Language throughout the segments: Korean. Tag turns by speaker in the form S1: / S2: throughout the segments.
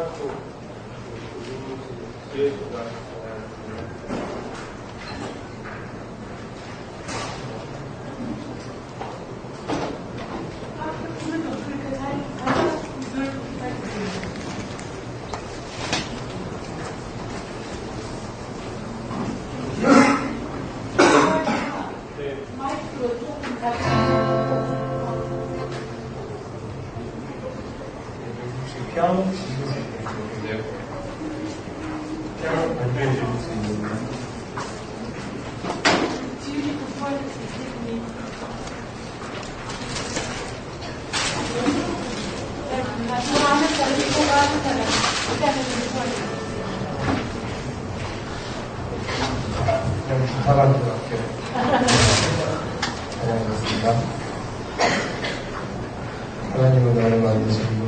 S1: 또 기회수가 피아노 치실 수 있는데요. 피아노 발표해 주실 수 있는데요. 그냥 부탁하는 것 같아요. 반갑습니다. 하나님은 나를 만드시고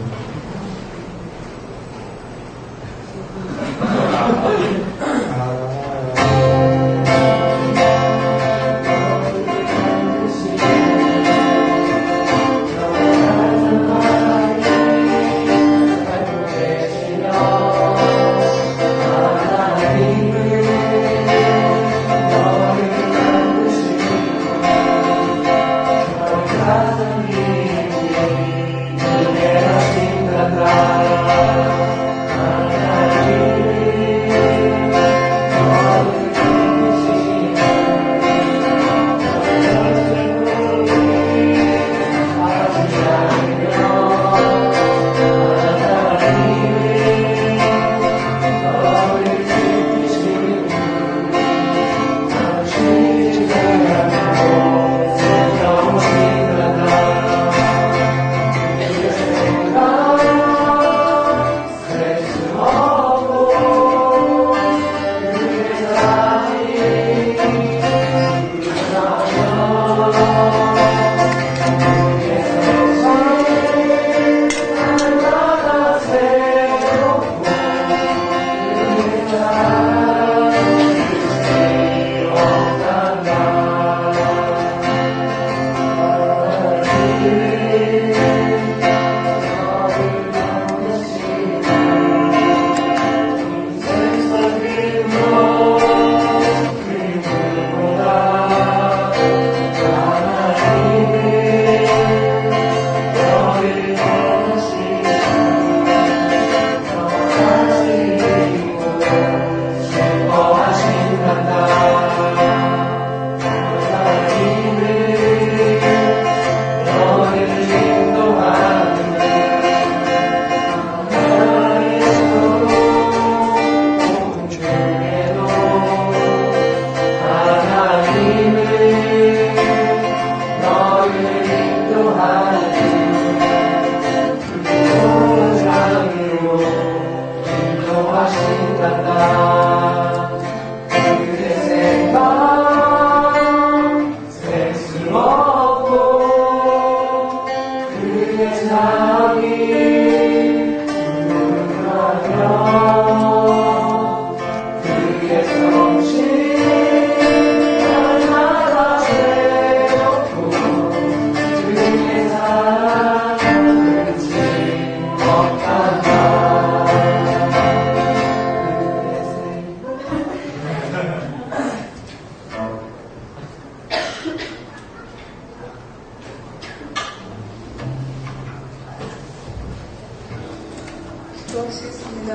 S2: 기도하시겠습니다.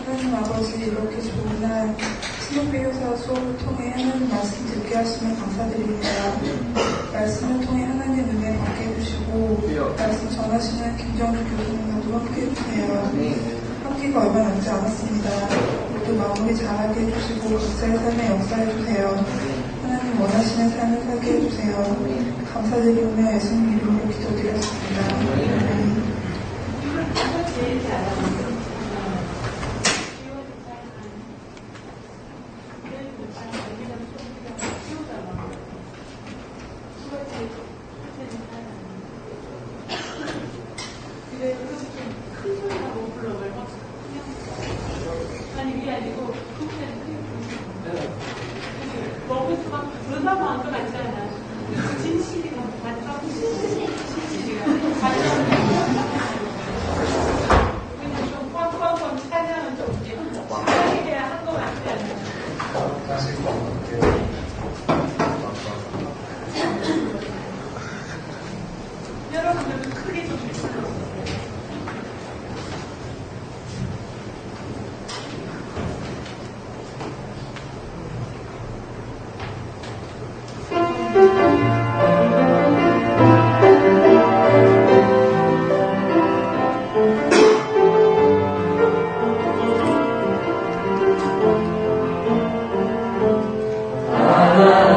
S2: 하나님 아버지, 이렇게 좋은 날 신학비교사 수업을 통해 하나님 말씀 듣게 하시면 감사드립니다. 말씀을 통해 하나님의 은혜 받게 해주시고 말씀 전하시는 김정주 교수님과도 함께 해주세요. 함기가 얼마 남지 않았습니다. 모두 마무리 잘하게 해주시고 각자의 삶에 역사해주세요. 하나님 원하시는 삶을 살게 해주세요. 감사드리며 예수님 이름으로 기도드렸습니다.
S1: 다시 볼게요.
S3: 여러분들도 크게 좀 해주세요.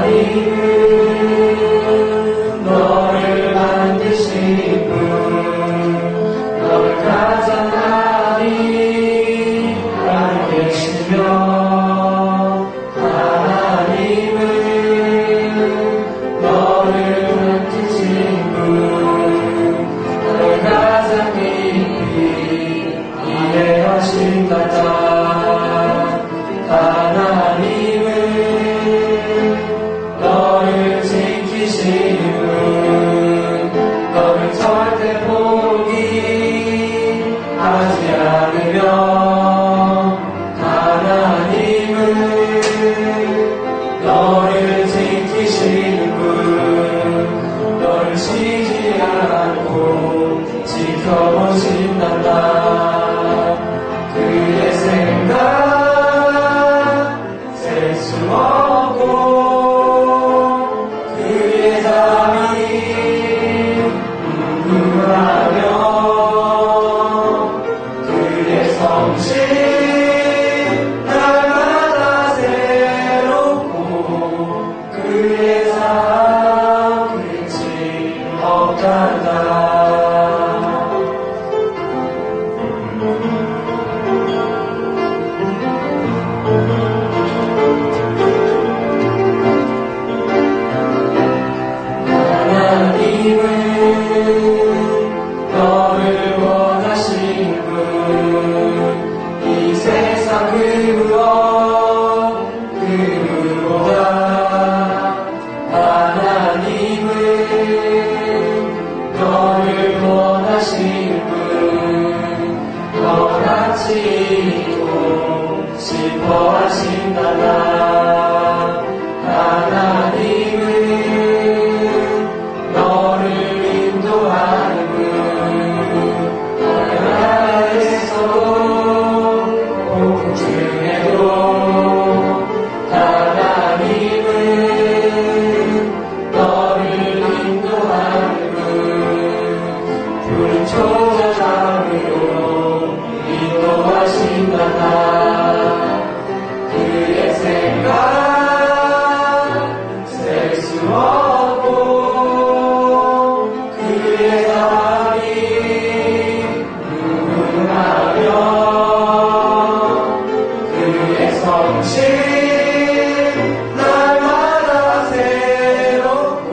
S4: 하나님은 너를 만드신 분, 너를 가장 많이 알고 계시며, 하나님은 너를 만드신 분, 너를 가장 깊이 이해하신다. 하나님은 너를 지키시는 분, 너를 절대 포기하지 않으며, 하나님은 너를 지키시는 분, 너를 쉬지 않고 지켜보신단다. 그의 생각 셀 수 없고 그의 자비 궁금하며 그의 성실 날마다 새롭고 그의 삶 끝이 없단다. 하나님은 너를 원하시는 분, 이 세상 그 무엇 그보다 하나님은 너를 원하시는 분, 너같이 있고 싶어 하신다나. 하나님은 너를 인도하는 분, 나라에서도 복음 중에도 하나님은 너를 인도하는 분, 푸른 초자장으로 인도하신다나. 그의 생각 셀 수 없고 그의 사랑이 무궁하며 그의 성실 날마다 새롭고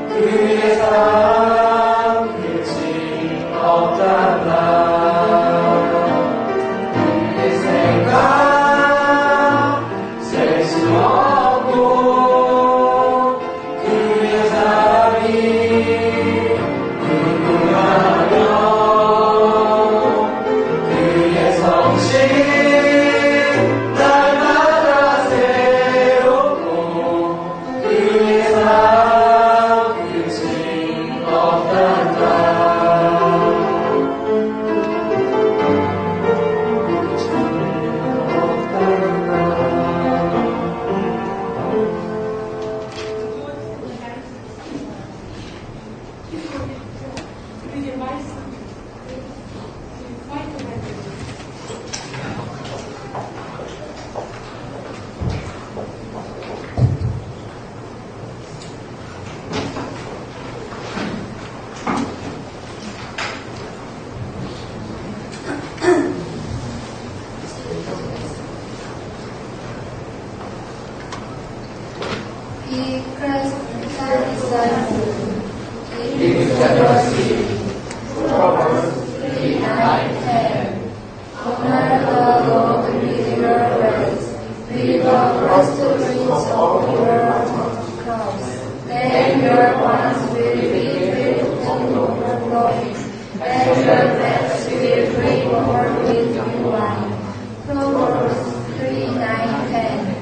S4: 그의 사랑 끝이 없단다. 그의 생각 셀 수 없고 그의 사랑이 궁금하며 그의 성실 날마다 새롭고 그의 사랑 끝이 없단다.
S3: 이게 말씀. 마이크 할 때.
S5: He Christ disciple.
S4: He is generosity.
S5: Proverbs 3:9-10. Honor the Lord with your ways, with the prostitutes of your crops. Then your barns will be filled to overflowing, and your vats will bring more with new wine. Proverbs 3:9-10.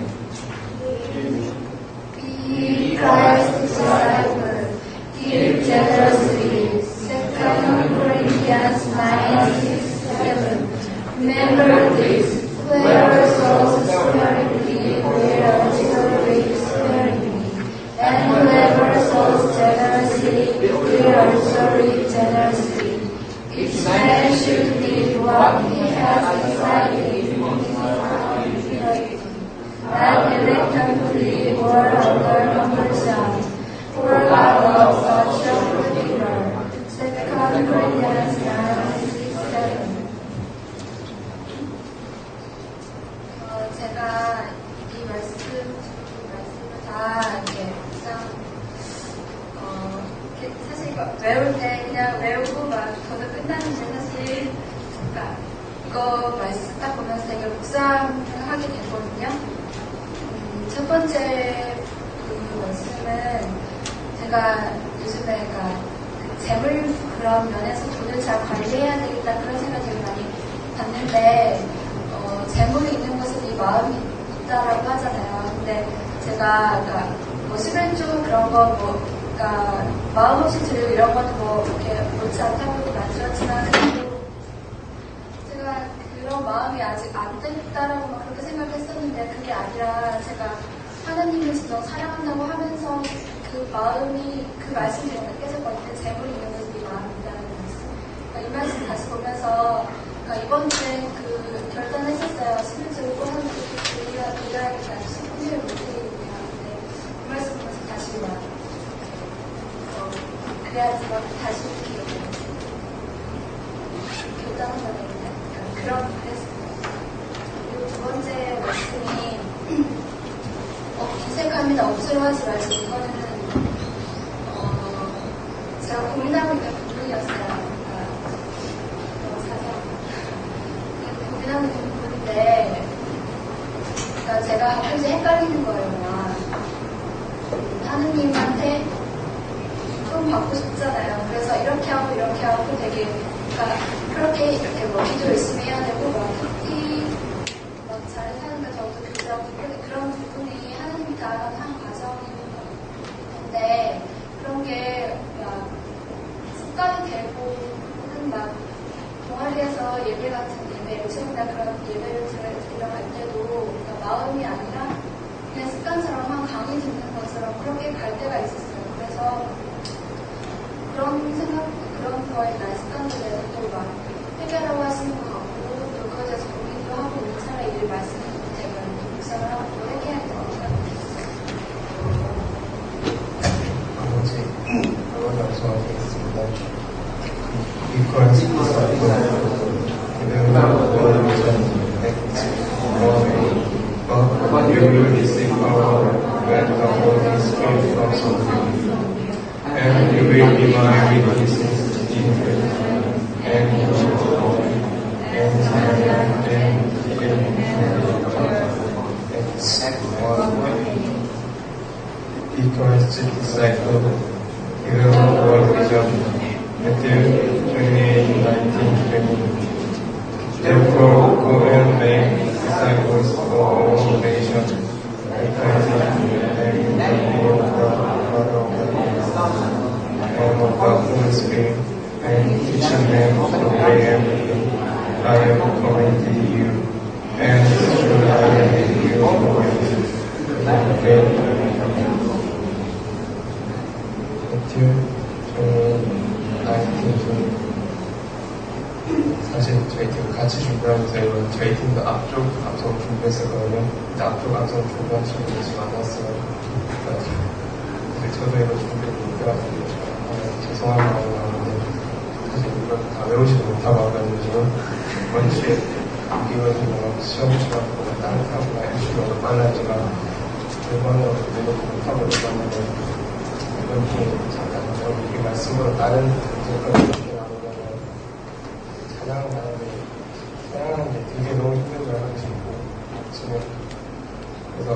S5: carefully or under compulsion, for God loves a cheerful giver. 2 Corinthians 9:6-7. 제가 이 말씀을 다 이렇게 사실 이거 외울 때 그냥 외우고 막 저도 끝나는데 사실 그러니까 이거 말씀 딱 보면서 되게 묵상을 하게 됐거든요. 첫 번째 그 말씀은 제가 요즘에 그러니까 재물 그런 면에서 돈을 잘 관리해야 되겠다 그런 생각을 되게 많이 받는데 재물이 있는 곳은 이 마음이 있다라고 하잖아요. 근데 제가 그러니까 뭐 수면주 그런 거 뭐 그러니까 마음 없이 드리고 이런 것도 뭐 이렇게 옳지 않다고 만들었지만 제가 그런 마음이 아직 안 됐다라고 막 그렇게 생각했었는데 그게 아니라 제가 하나님을 진짜 사랑한다고 하면서 그 마음이 그 말씀이 제가 깨졌거든요. 재물이 있는 곳은 이 마음이 있다는 말씀. 그러니까 이 말씀 다시 보면서 그러니까 이번 주에 그 결단했었어요. 수면주를 꼭 하는 드려야겠다. 10분을 못 드리겠다. 근데 그 말씀 보면서 다시 막 그래야지 막 다시 이렇게 결단한다고 했나? 그런 그랬어요. 그리고 두 번째 말씀이 인색합니다. 억지로 하지 말고 이거는 제가 고민하고 있는 부분이었어요. 고민하고 있는 부분인데 그러니까 제가 가끔씩 헷갈리는 거예요. 하느님한테 좀 받고 싶잖아요. 그래서 이렇게 하고 되게 그러니까 그렇게 이렇게 뭐 기도 열심히 해야 되고 뭐 특히 잘 사는가 저도 교제하고 그런 부분이 하나님이 다 한 과정인 건데 그런 게 막 습관이 되고 혹은 막 동아리에서 예배 같은 예배, 요즘이나 그런 예배를 들어갈 때도 그러니까 마음이 아니라 그냥 습관처럼 한 강의 듣는 것처럼 그렇게 갈 때가 있었어요. 그래서 그런 생각, 그런 거에 대한 습관들을 또 막 해결하고 하시는 것 같고 또 그것에 대해서 고민도 하고 있는 사람이 늘 말씀을 제가 묵상을 하고 또 해결해야 될 것 같아요.
S1: 아버지 말씀하시겠습니다. 이거는 but you will receive power when the Holy Spirit comes on you, and you will be my witnesses in Jerusalem and in Jerusalem and Samaria and the Because the disciple will work with Matthew 28:19-20. Therefore, go and make disciples of all nations, baptizing them in the name of the Father, of the Son, and of the Holy Spirit, and teaching them to obey everything I have commanded you. And surely I am with you always, Matthew 28:19-20. 사실 저희 팀 같이 준비하면서 저희 팀도 앞쪽 감성 준비했었거든요. 근데 앞쪽 감성 준비한 친구들이 지금 안 왔어요. 근데 저도 이거 준비를 못해가지고 죄송한 마음이 나는데 사실 이걸 다 외우지도 못하고 와가지고 지금 이번 주에 이기가지고 시험 시간보다 따뜻하고 날씨가 너무 빨라지가 일반으로 내놓고 못하고 있었는데 이번 주에 잠깐 이 말씀으로 다른 이제까지 사랑하는 게 되게 너무 힘든 걸 하고 싶고 지금 그래서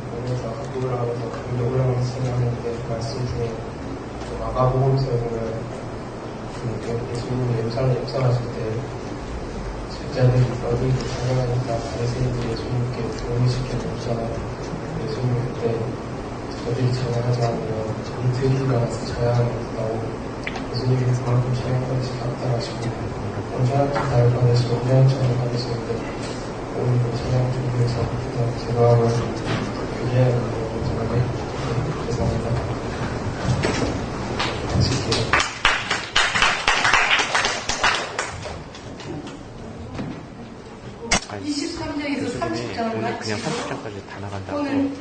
S1: 보면서 학교를 하면서 운동을 하면서 생각하는데 말씀 중에 마가복음서에 보면 예수님이 역사하실 때 제자들이 어디를 찬양하니까 바리새인들이 예수님께 조용히시켜 줬잖아요. 예수님 그때 저들이 찬양하지 않으면 이틀이 일어나서 찬양하고 예수님이 그만큼 찬양하듯이 감당하시고 온전한 나를 받으시고 온전한 찬양을 받으시는데 오늘도 찬양 준비해서 제 마음을 교제해야 하는 거 정말 죄송합니다. 마칠게요.
S3: 23장에서
S6: 일정을
S7: 그냥
S6: 마치고
S7: 30장까지 다 나간다고
S6: 오늘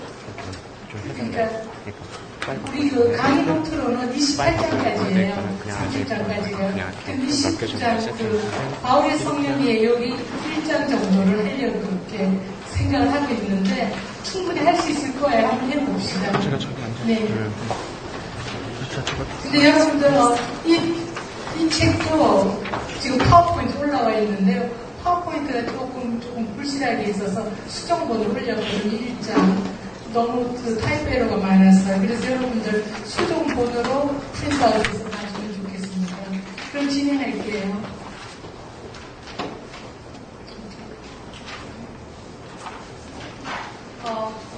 S7: 좀 해달라고.
S6: 그러니까
S7: 그러니까
S6: 우리 그 강의 노트로는 28장까지예요.
S7: 그냥
S6: 30장까지가.
S7: 그냥
S6: 근데
S7: 좀
S6: 20장 그 바울의 성령이 여기 1장 정도를 하려고 그렇게 생각을 하고 있는데 충분히 할 수 있을 거예요. 한번 해봅시다.
S7: 제가 저기 앉아.
S6: 네.
S7: 저거
S6: 근데 여러분들 이 책도 지금 파워포인트 올라와 있는데요. 파워포인트가 조금 불실하게 있어서 수정본을 올렸거든요. 1장. 너무 그 타입에러가 많았어요. 그래서 여러분들 수정본으로 프린트아웃해서 봐주면 좋겠습니다. 그럼 진행할게요.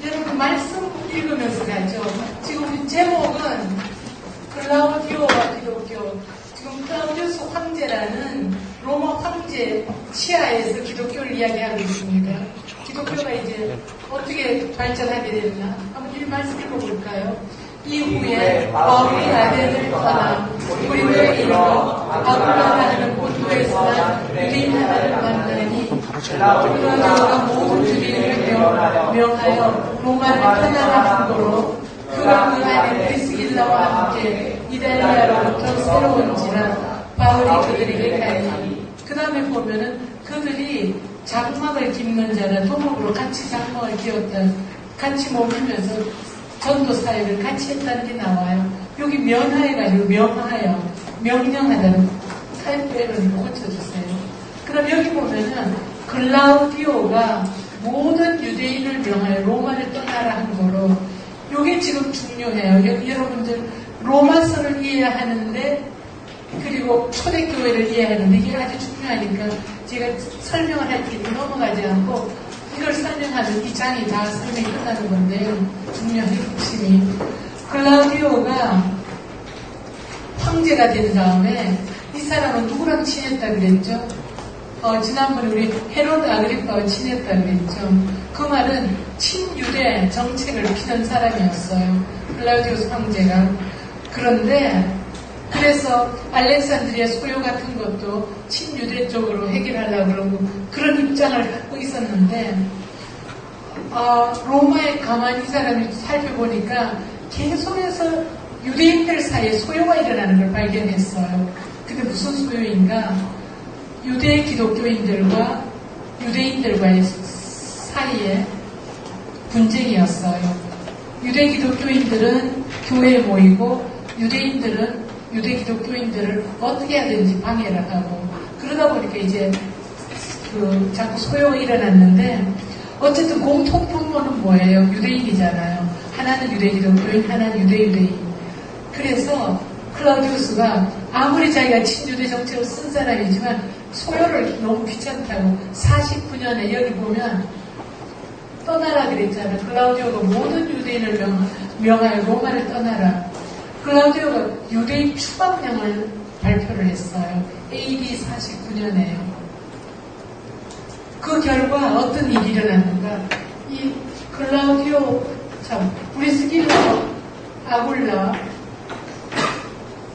S6: 여러분 말씀 읽으면서 가죠. 지금 제목은 클라우디오와 기독교. 지금 클라우디우스 황제라는 로마 황제 치하에서 기독교를 이야기하고 있습니다. 기독교가 이제 어떻게 발전하게 됐나? 한번 이 말씀 읽어볼까요? 이후에 바울이 아덴을 떠나 고린도에 이르러 아굴라라는 본도에서 난 유대인 하나를 만나니 클라우디오가 모든 유대인을 명하여 로마를 떠나라 함으로 그가 그 안에 프리스길라와 함께 이달리아로부터 새로운지라 바울이 그들에게 가니 그 다음에 보면은 그들이 장막을 깁는 자라 도목으로 같이 장막을 기었다. 같이 머물면서 전도 사역을 같이 했다는 게 나와요. 여기 면하여가지고 명하여 명령하다는 타입배를 고쳐주세요. 그럼 여기 보면은 클라우디오가 모든 유대인을 명하여 로마를 떠나라 한 거로 이게 지금 중요해요. 여러분들 로마서를 이해하는데 그리고 초대교회를 이해하는데 이게 아주 중요하니까 제가 설명을 할 테니 넘어가지 않고 이걸 설명하면 이 장이 다 설명이 끝나는 건데 중요한 핵심이 클라우디오가 황제가 된 다음에 이 사람은 누구랑 친했다 그랬죠? 지난번에 우리 헤로드 아그리파와 친했다 그랬죠? 그 말은 친유대 정책을 피던 사람이었어요. 클라우디우스 황제가. 그런데 그래서 알렉산드리아 소요 같은 것도 친유대 쪽으로 해결하려고 그러고 그런 입장을 갖고 있었는데 로마에 가만히 이 사람이 살펴보니까 계속해서 유대인들 사이에 소요가 일어나는 걸 발견했어요. 근데 무슨 소요인가? 유대 기독교인들과 유대인들과의 사이에 분쟁이었어요. 유대 기독교인들은 교회에 모이고 유대인들은 유대 기독교인들을 어떻게 하든지 방해를 하고 그러다 보니까 이제 자꾸 소요가 일어났는데 어쨌든 공통분모는 뭐예요? 유대인이잖아요. 하나는 유대 기독교인, 하나는 유대인. 그래서 클라우디우스가 아무리 자기가 친유대 정책을 쓴 사람이지만 소요를 너무 귀찮다고 49년에 여기 보면 떠나라 그랬잖아요. 클라우디오가 모든 유대인을 명하여 로마를 떠나라. 클라우디오가 유대인 추방령을 발표를 했어요. AD 49년에요. 그 결과 어떤 일이 일어났는가? 이 클라우디오 브리스길라, 아굴라,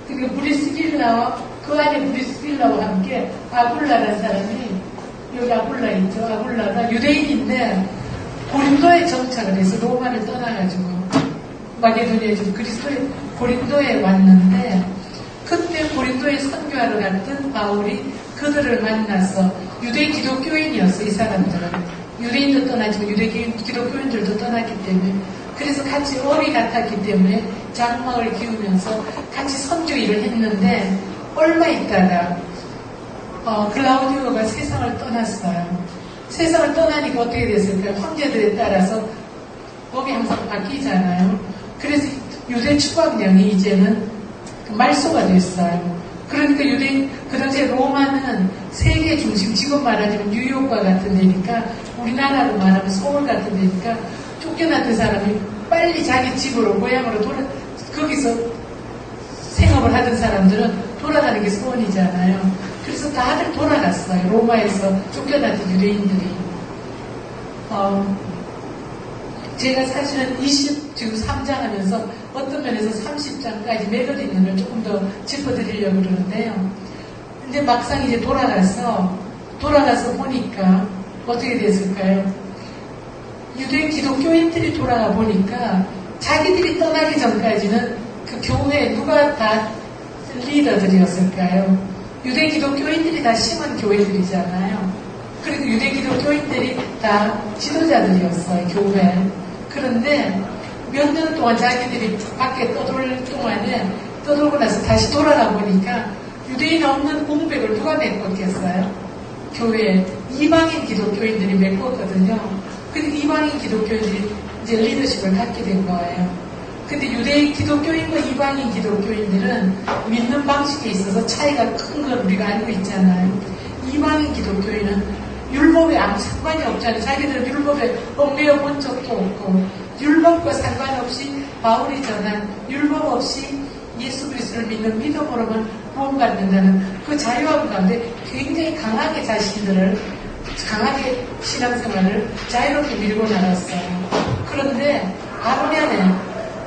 S6: 그리고 브리스길라와 그 안에 브리스길라와 함께 아굴라라는 사람이 여기 아굴라 있죠. 아굴라가 유대인인데 고린도에 정착을 해서 로마를 떠나가지고 마게도니아에 그리스도의 고린도에 왔는데 그때 고린도에 선교하러 갔던 바울이 그들을 만나서 유대 기독교인이었어. 이 사람들은 유대인도 떠나지만 유대 기독교인들도 떠났기 때문에 그래서 같이 어리 같았기 때문에 장막을 기우면서 같이 선교 일을 했는데 얼마 있다가 클라우디오가 세상을 떠났어요. 세상을 떠나니까 어떻게 됐을까요? 황제들에 따라서 법이 항상 바뀌잖아요. 그래서 유대 추방령이 이제는 말소가 됐어요. 그러니까 그 당시에 로마는 세계 중심, 지금 말하자면 뉴욕과 같은 데니까 우리나라로 말하면 서울 같은 데니까 쫓겨났던 사람이 빨리 자기 집으로 고향으로 거기서 생업을 하던 사람들은 돌아가는 게 소원이잖아요. 그래서 다들 돌아갔어요. 로마에서 쫓겨났던 유대인들이. 제가 사실은 지금 3장 하면서 어떤 면에서 30장까지 매듭 있는 걸 조금 더 짚어드리려고 그러는데요. 근데 막상 이제 돌아가서 보니까 어떻게 됐을까요? 유대 기독교인들이 돌아가 보니까 자기들이 떠나기 전까지는 그 교회에 누가 다 리더들이었을까요? 유대 기독교인들이 다 심은 교회들이잖아요. 그리고 유대 기독교인들이 다 지도자들이었어요, 교회. 그런데 몇 년 동안 자기들이 밖에 떠돌 동안에 떠돌고 나서 다시 돌아가 보니까 유대인 없는 공백을 누가 메꿨겠어요? 교회에 이방인 기독교인들이 메꿨거든요. 근데 이방인 기독교인들이 이제 리더십을 갖게 된 거예요. 근데 유대 기독교인과 이방인 기독교인들은 믿는 방식에 있어서 차이가 큰 걸 우리가 알고 있잖아요. 이방인 기독교인은 율법에 아무 상관이 없잖아요. 자기들은 율법에 얽매여 본 적도 없고 율법과 상관없이 바울이 전한 율법 없이 예수 그리스도를 믿는 믿음으로만 구원받는다는 그 자유함 가운데 굉장히 강하게 자신들을 강하게 신앙생활을 자유롭게 밀고 나갔어요. 그런데 아르면에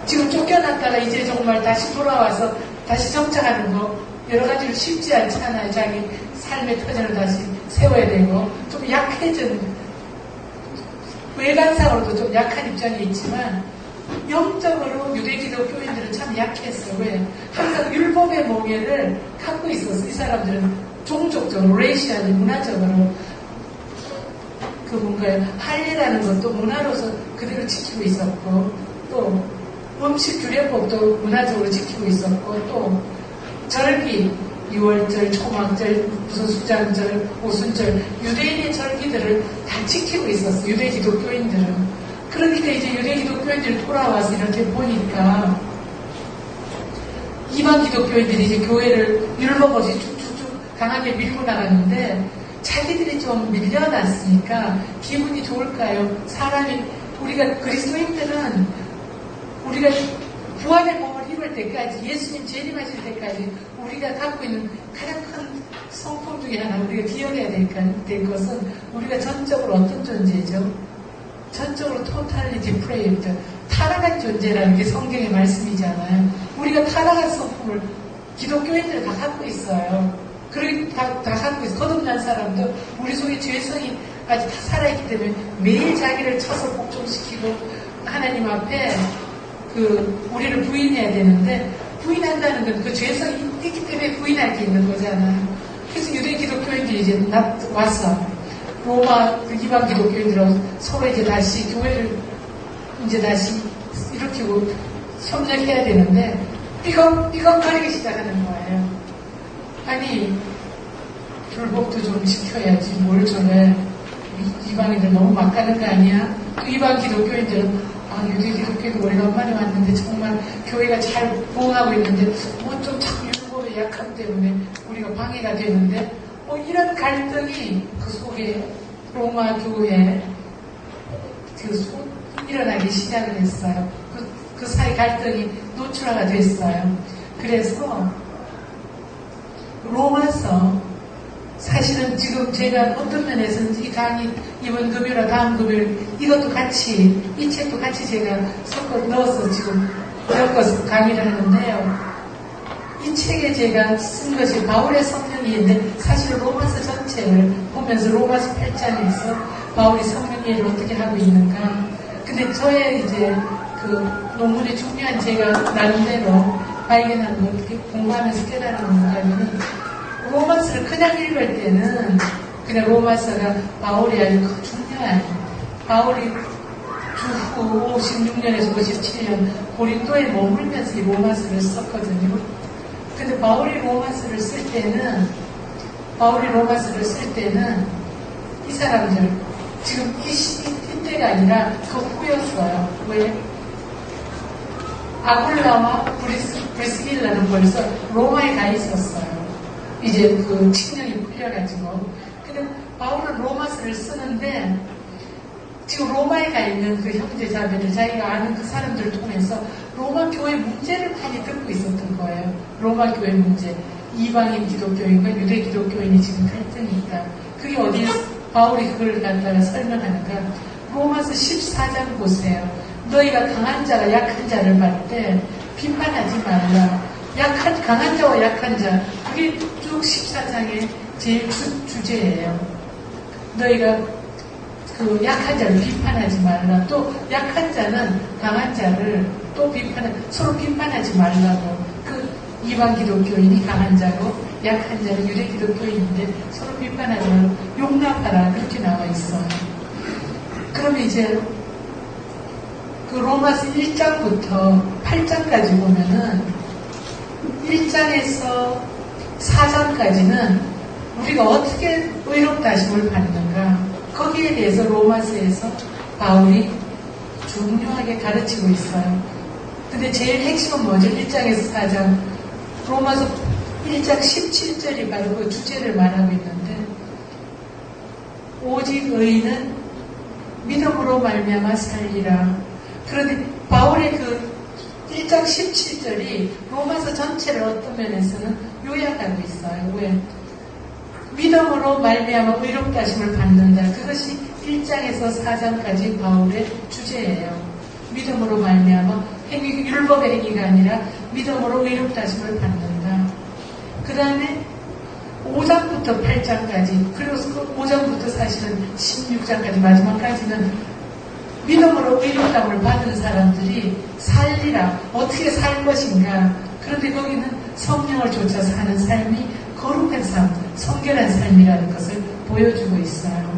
S6: 지금 쫓겨났다가 이제 정말 다시 돌아와서 다시 정착하는 거 여러 가지로 쉽지 않잖아요. 자기 삶의 터전을 다시 세워야 되고 좀 약해진 외관상으로도 좀 약한 입장이 있지만 영적으로 유대 기독교인들은 참 약했어요. 왜? 항상 율법의 몽예를 갖고 있었어. 이 사람들은 종족적으로, 레이시아니 문화적으로 그 뭔가요? 할례라는 것도 문화로서 그대로 지키고 있었고 또 음식 규례법도 문화적으로 지키고 있었고 또 절기, 6월절, 초막절, 무슨 수장절, 오순절 유대인의 절기들을 다 지키고 있었어요. 유대 기독교인들은. 그러니까 이제 유대 기독교인들이 돌아와서 이렇게 보니까 이방 기독교인들이 이제 교회를 율법 없이 쭉쭉쭉 강하게 밀고 나가는데 자기들이 좀 밀려났으니까 기분이 좋을까요? 사람이 우리가 그리스도인들은 우리가 부활의 몸을 입을 때까지 예수님 재림하실 때까지 우리가 갖고 있는 가장 큰 성품 중에 하나 우리가 기억해야 될 것은 우리가 전적으로 어떤 존재죠? 전적으로 totally depraved, 타락한 존재라는 게 성경의 말씀이잖아요. 우리가 타락한 성품을 기독교인들 다 갖고 있어요. 그러기 다 갖고 있어. 거듭난 사람도 우리 속에 죄성이 아직 다 살아있기 때문에 매일 자기를 쳐서 복종시키고 하나님 앞에 우리를 부인해야 되는데 부인한다는 건 그 죄성이 있기 때문에 부인할 게 있는 거잖아요. 그래서 유대 기독교인들이 이제 와서 로마 이방 기독교인들하고 서로 이제 다시 교회를 이제 다시 일으키고 협력해야 되는데 삐걱거리기 시작하는 거예요. 아니 율법도 좀 지켜야지 뭘 저래 이방인들 너무 막 가는 거 아니야? 또 이방 기독교인들은 유대 기독교인 오래간만에 왔는데 정말 교회가 잘 부흥하고 있는데 뭐 좀 자꾸 율법의 약함 때문에 우리가 방해가 되는데 이런 갈등이 그 속에 로마 교회에 일어나기 시작을 했어요. 그 사이 갈등이 노출화가 됐어요. 그래서 로마서 사실은 지금 제가 어떤 면에서는 이 강의 이번 금요일과 다음 금요일 이것도 같이 이 책도 같이 제가 섞어 넣어서 지금 엮어서 강의를 하는데요. 이 책에 제가 쓴 것이 바울의 성령이인데 사실 로마서 전체를 보면서 로마서 8장에서 바울이 성령이를 어떻게 하고 있는가. 근데 저의 이제 그 논문의 중요한 제가 나름대로 발견한 거 이렇게 공부하면서 깨달은 뭔가는 로마서를 그냥 읽을 때는 그냥 로마서가 바울이 아주 중요한 바울이 주후 56년에서 57년 고린도에 머물면서 이 로마서를 썼거든요. 근데 바울이 로마서를 쓸 때는 이 사람들 지금 이때가 아니라 그 후였어요. 왜? 아굴라와 브리스길라는 벌써 로마에 가 있었어요. 이제 그 칙령이 풀려가지고. 근데 바울은 로마서를 쓰는데 지금 로마에 가 있는 그 형제자매들 자기가 아는 그 사람들을 통해서 로마 교회 문제를 많이 듣고 있었던 거예요. 로마 교회 문제. 이방인 기독교인과 유대 기독교인이 지금 갈등이 있다. 그게 어디에 바울이 그걸 갖다가 설명하는가. 로마서 14장 보세요. 너희가 강한 자가 약한 자를 볼 때 비판하지 말라. 강한 자와 약한 자. 그게 쭉 14장의 제일 주제예요. 너희가 그 약한 자를 비판하지 말라. 또 약한 자는 강한 자를 또 서로 비판하지 말라고. 그 이방 기독교인이 강한 자고 약한 자는 유대 기독교인인데 서로 비판하지 말고 용납하라. 그렇게 나와 있어요. 그러면 이제 그 로마서 1장부터 8장까지 보면은 1장에서 4장까지는 우리가 어떻게 의롭다 하심을 받는가 거기에 대해서 로마서에서 바울이 중요하게 가르치고 있어요. 근데 제일 핵심은 뭐죠? 1장에서 4장 로마서 1장 17절이 바로 그 주제를 말하고 있는데 오직 의인은 믿음으로 말미암아 살리라. 그런데 바울의 그 1장 17절이 로마서 전체를 어떤 면에서는 요약하고 있어요. 왜? 믿음으로 말미암아 의롭다 하심을 받는다. 그것이 1장에서 4장까지 바울의 주제예요. 믿음으로 말미암아 율법의 행위가 아니라 믿음으로 의롭다 하심을 받는다. 그 다음에 5장부터 8장까지 그리고 그 5장부터 사실은 16장까지 마지막까지는 믿음으로 의롭다함을 받은 사람들이 살리라. 어떻게 살 것인가. 그런데 거기는 성령을 쫓아 사는 삶이 거룩한 삶, 성결한 삶이라는 것을 보여주고 있어요.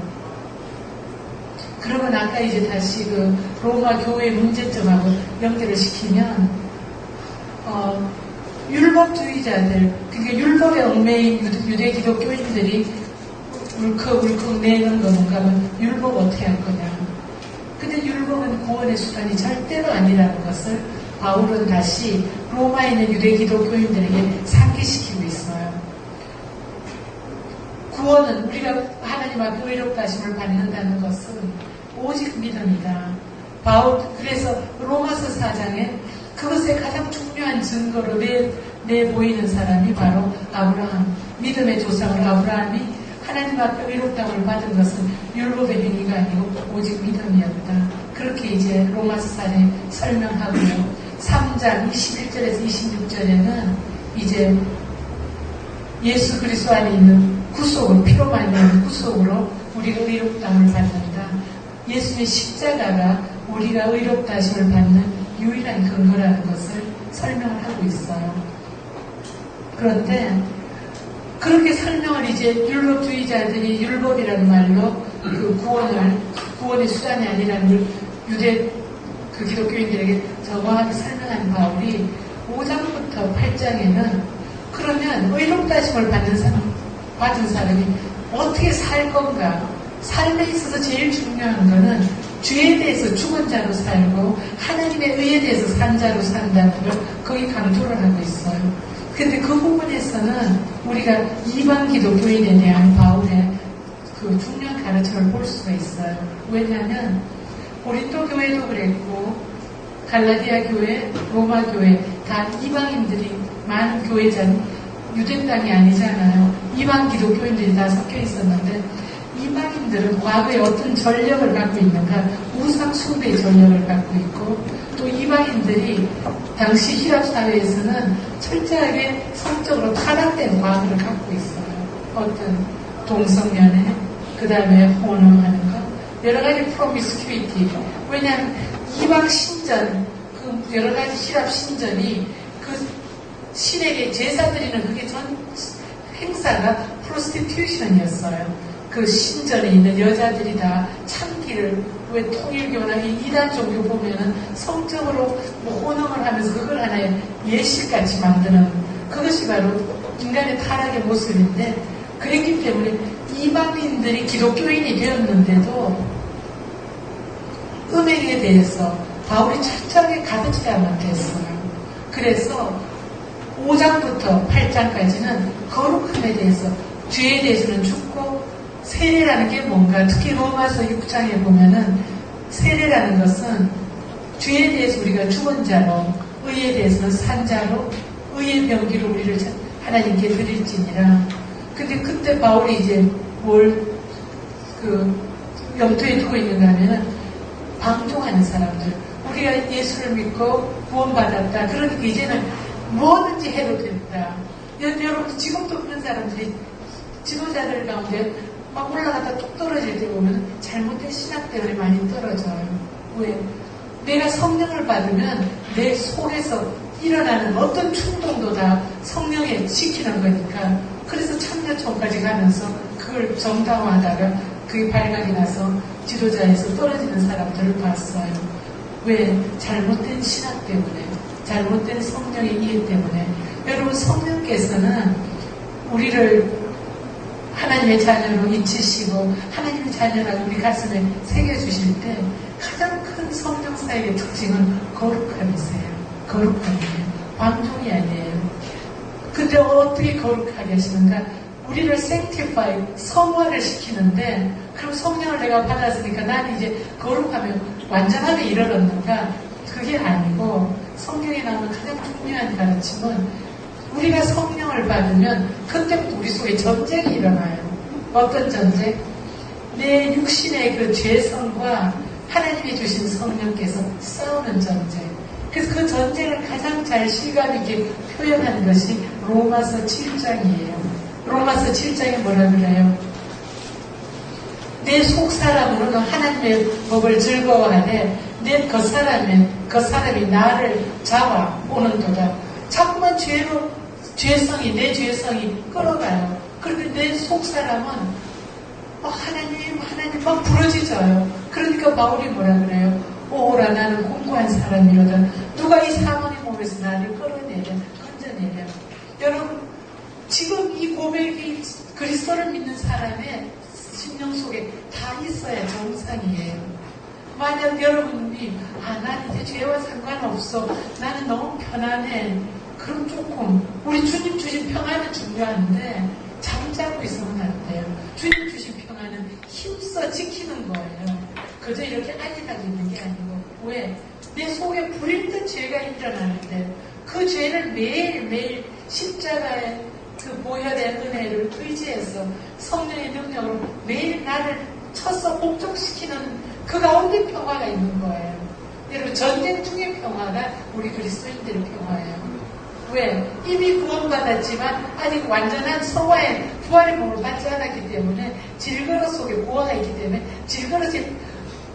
S6: 그러면 아까 이제 다시 그 로마 교회의 문제점하고 연결을 시키면 율법주의자들, 그러니까 율법에 얽매인 유대 기독교인들이 울컥울컥 내는 거 뭔가 하면 율법 어떻게 할 거냐. 근데 율법은 구원의 수단이 절대로 아니라는 것을 바울은 다시 로마에 있는 유대 기독교인들에게 상기시키고 있어요. 구원은 우리가 하나님 앞에 의롭다 하심을 받는다는 것은 오직 믿음이다. 바울 그래서 로마서 4장에 그것의 가장 중요한 증거로 내보이는 사람이 바로 아브라함. 믿음의 조상을 아브라함이 하나님 앞에 의롭다함을 받은 것은 율법의 행위가 아니고 오직 믿음이었다. 그렇게 이제 로마서 4장에 설명하고요. 3장 21절에서 26절에는 이제 예수 그리스도 안에 있는 구속을 피로 말미암은 구속으로 우리가 의롭다함을 받는다. 예수의 십자가가 우리가 의롭다 하심을 받는 유일한 근거라는 것을 설명을 하고 있어요. 그런데 그렇게 설명을 이제 율법주의자들이 율법이라는 말로 그 구원의 수단이 아니라는 걸 유대 그 기독교인들에게 정확하게 설명한 바울이 5장부터 8장에는 그러면 의롭다 하심을 받은 사람이 어떻게 살 건가? 삶에 있어서 제일 중요한 거는 죄에 대해서 죽은 자로 살고 하나님의 의에 대해서 산 자로 산다는 걸 거기 강조를 하고 있어요. 근데 그 부분에서는 우리가 이방 기독교인에 대한 바울의 그 중요한 가르침을 볼 수가 있어요. 왜냐하면 고린도 교회도 그랬고 갈라디아 교회, 로마 교회 다 이방인들이 많은 교회자는 유대 땅이 아니잖아요. 이방 기독교인들이 다 섞여 있었는데 이방인들은 과거에 어떤 전력을 갖고 있는가? 우상 숭배의 전력을 갖고 있고 또 이방인들이 당시 히랍 사회에서는 철저하게 성적으로 타락된 과거를 갖고 있어요. 어떤 동성연애, 그 다음에 혼응하는 것, 여러 가지 프로미스큐이티. 왜냐하면 이방 신전, 그 여러 가지 히랍 신전이 그 신에게 제사 드리는 그게 전 행사가 프로스티튜션이었어요. 그 신전에 있는 여자들이 다 참기를, 왜 통일교나 이단 종교 보면은 성적으로 뭐 혼응을 하면서 그걸 하나의 예식같이 만드는 그것이 바로 인간의 타락의 모습인데, 그랬기 때문에 이방인들이 기독교인이 되었는데도 음행에 대해서 바울이 철저하게 가르쳐야만 했어요. 그래서 5장부터 8장까지는 거룩함에 대해서, 죄에 대해서는 죽고, 세례라는 게 뭔가, 특히 로마서 6장에 보면은 세례라는 것은 죄에 대해서 우리가 죽은 자로, 의에 대해서는 산 자로, 의의 병기로 우리를 하나님께 드릴지니라. 근데 그때 바울이 이제 염두에 두고 있는가 하면은 방종하는 사람들, 우리가 예수를 믿고 구원받았다. 그러니까 이제는 뭐든지 해도 된다. 여러분 지금도 그런 사람들이 지도자들 가운데 막 올라가다 뚝 떨어질 때 보면 잘못된 신학 때문에 많이 떨어져요. 왜? 내가 성령을 받으면 내 속에서 일어나는 어떤 충동도 다 성령에 지키는 거니까. 그래서 참여총까지 가면서 그걸 정당화하다가 그게 발각이 나서 지도자에서 떨어지는 사람들을 봤어요. 왜? 잘못된 신학 때문에, 잘못된 성령의 이해 때문에. 여러분, 성령께서는 우리를 하나님의 자녀로 잊히시고 하나님의 자녀라고 우리 가슴에 새겨주실 때 가장 큰 성령사역의 특징은 거룩함이세요. 거룩함이에요. 방종이 아니에요. 근데 어떻게 거룩하게 하시는가? 우리를 sanctify, 성화를 시키는데, 그럼 성령을 내가 받았으니까 난 이제 거룩하면 완전하게 이르렀는가? 그게 아니고, 성경에 나오는 가장 중요한 가르침은 우리가 성령을 받으면 그때부터 우리 속에 전쟁이 일어나요. 어떤 전쟁? 내 육신의 그 죄성과 하나님이 주신 성령께서 싸우는 전쟁. 그래서 그 전쟁을 가장 잘 실감 있게 표현한 것이 로마서 7장이에요. 로마서 7장에 뭐라 그래요? 내 속 사람으로는 하나님의 법을 즐거워하되 내 겉사람이 나를 잡아 오는도다. 자꾸만 내 죄성이 끌어가요. 그런데 내 속 사람은 하나님 막 부러지져요. 그러니까 바울이 뭐라 그래요? 오라 나는 공고한 사람이로다. 누가 이 사망의 몸에서 나를 끌어내려 건져내려. 여러분, 지금 이 고백이 그리스도를 믿는 사람의 심령 속에 다 있어야 정상이에요. 만약 여러분이 난 이제 죄와 상관없어, 나는 너무 편안해, 그럼 조금 우리 주님 주신 평안은 중요한데 잠자고 있으면 안 돼요. 주님 주신 평안은 힘써 지키는 거예요. 그저 이렇게 안일하게 있는 게 아니고. 왜? 내 속에 불일듯 죄가 일어나는데 그 죄를 매일매일 십자가에 그 보혈의 은혜를 의지해서 성령의 능력으로 매일 나를 쳐서 복종시키는 그 가운데 평화가 있는 거예요. 여러분, 전쟁 중의 평화가 우리 그리스도인들의 평화예요. 왜? 이미 구원받았지만 아직 완전한 성화의 부활의 몸을 받지 않았기 때문에 질그러 속에 보화가 있기 때문에 질그러지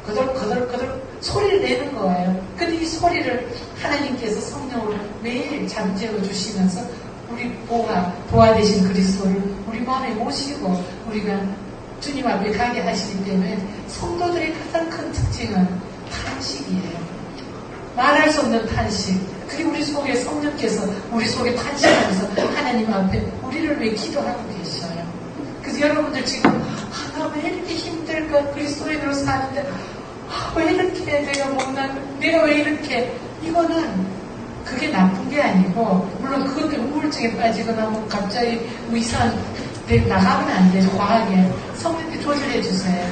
S6: 거덜거덜 소리를 내는 거예요. 근데 이 소리를 하나님께서 성령으로 매일 잠재워 주시면서 우리 보화 되신 그리스도를 우리 마음에 모시고 우리가 주님 앞에 가게 하시기 때문에 성도들의 가장 큰 특징은 탄식이에요. 말할 수 없는 탄식. 그리고 우리 속에 성령께서 우리 속에 탄식하면서 하나님 앞에 우리를 왜 기도하고 계셔요. 그래서 여러분들 지금 나 왜 이렇게 힘들까? 그리스도인으로 사는데 왜 이렇게 내가 못나? 내가 왜 이렇게? 이거는 그게 나쁜 게 아니고, 물론 그것도 우울증에 빠지거나 뭐 갑자기 이상한 나가면 안 돼요. 과하게 성령께 조절해 주세요.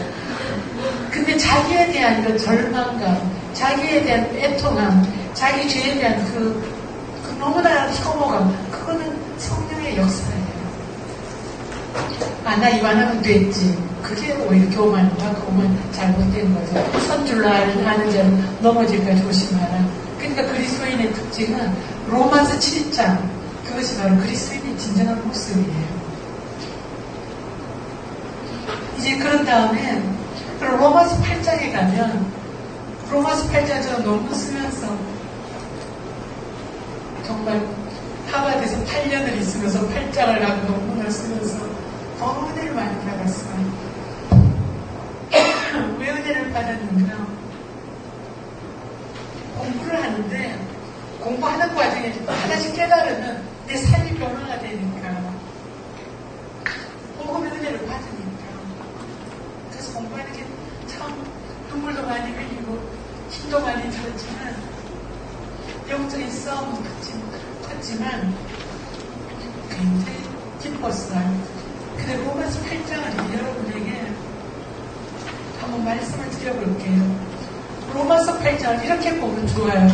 S6: 근데 자기에 대한 그 절망감, 자기에 대한 애통함, 자기 죄에 대한 그 너무나 혐오감, 그거는 성령의 역사예요. 나 이만하면 됐지. 그게 오히려 교만과 그만 잘못된 거죠. 선줄로 아는 자는 넘어질까 조심하라. 그러니까 그리스도인의 특징은 로마서 7장, 그것이 바로 그리스도인의 진정한 모습이에요. 이제 그런 다음에 로마서 8장에 가면, 로마서 8장 저 논문 쓰면서 정말 하버드에서 8년을 있으면서 8장을 갖고 논문을 쓰면서 은혜를 많이 받았어요. 왜 은혜를 받았는가? 공부를 하는데 공부하는 과정에 하나씩 깨달으면 내 삶이 변화가 되니까, 복음의 은혜를 받으니까. 그래서 공부하는 게 참 눈물도 많이 흘리고 힘도 많이 들었지만, 영적인 싸움은 컸지만 굉장히 기뻤어요. 근데 로마서 8장을 여러분에게 한번 말씀을 드려볼게요. 로마서 8장을 이렇게 보면 좋아요.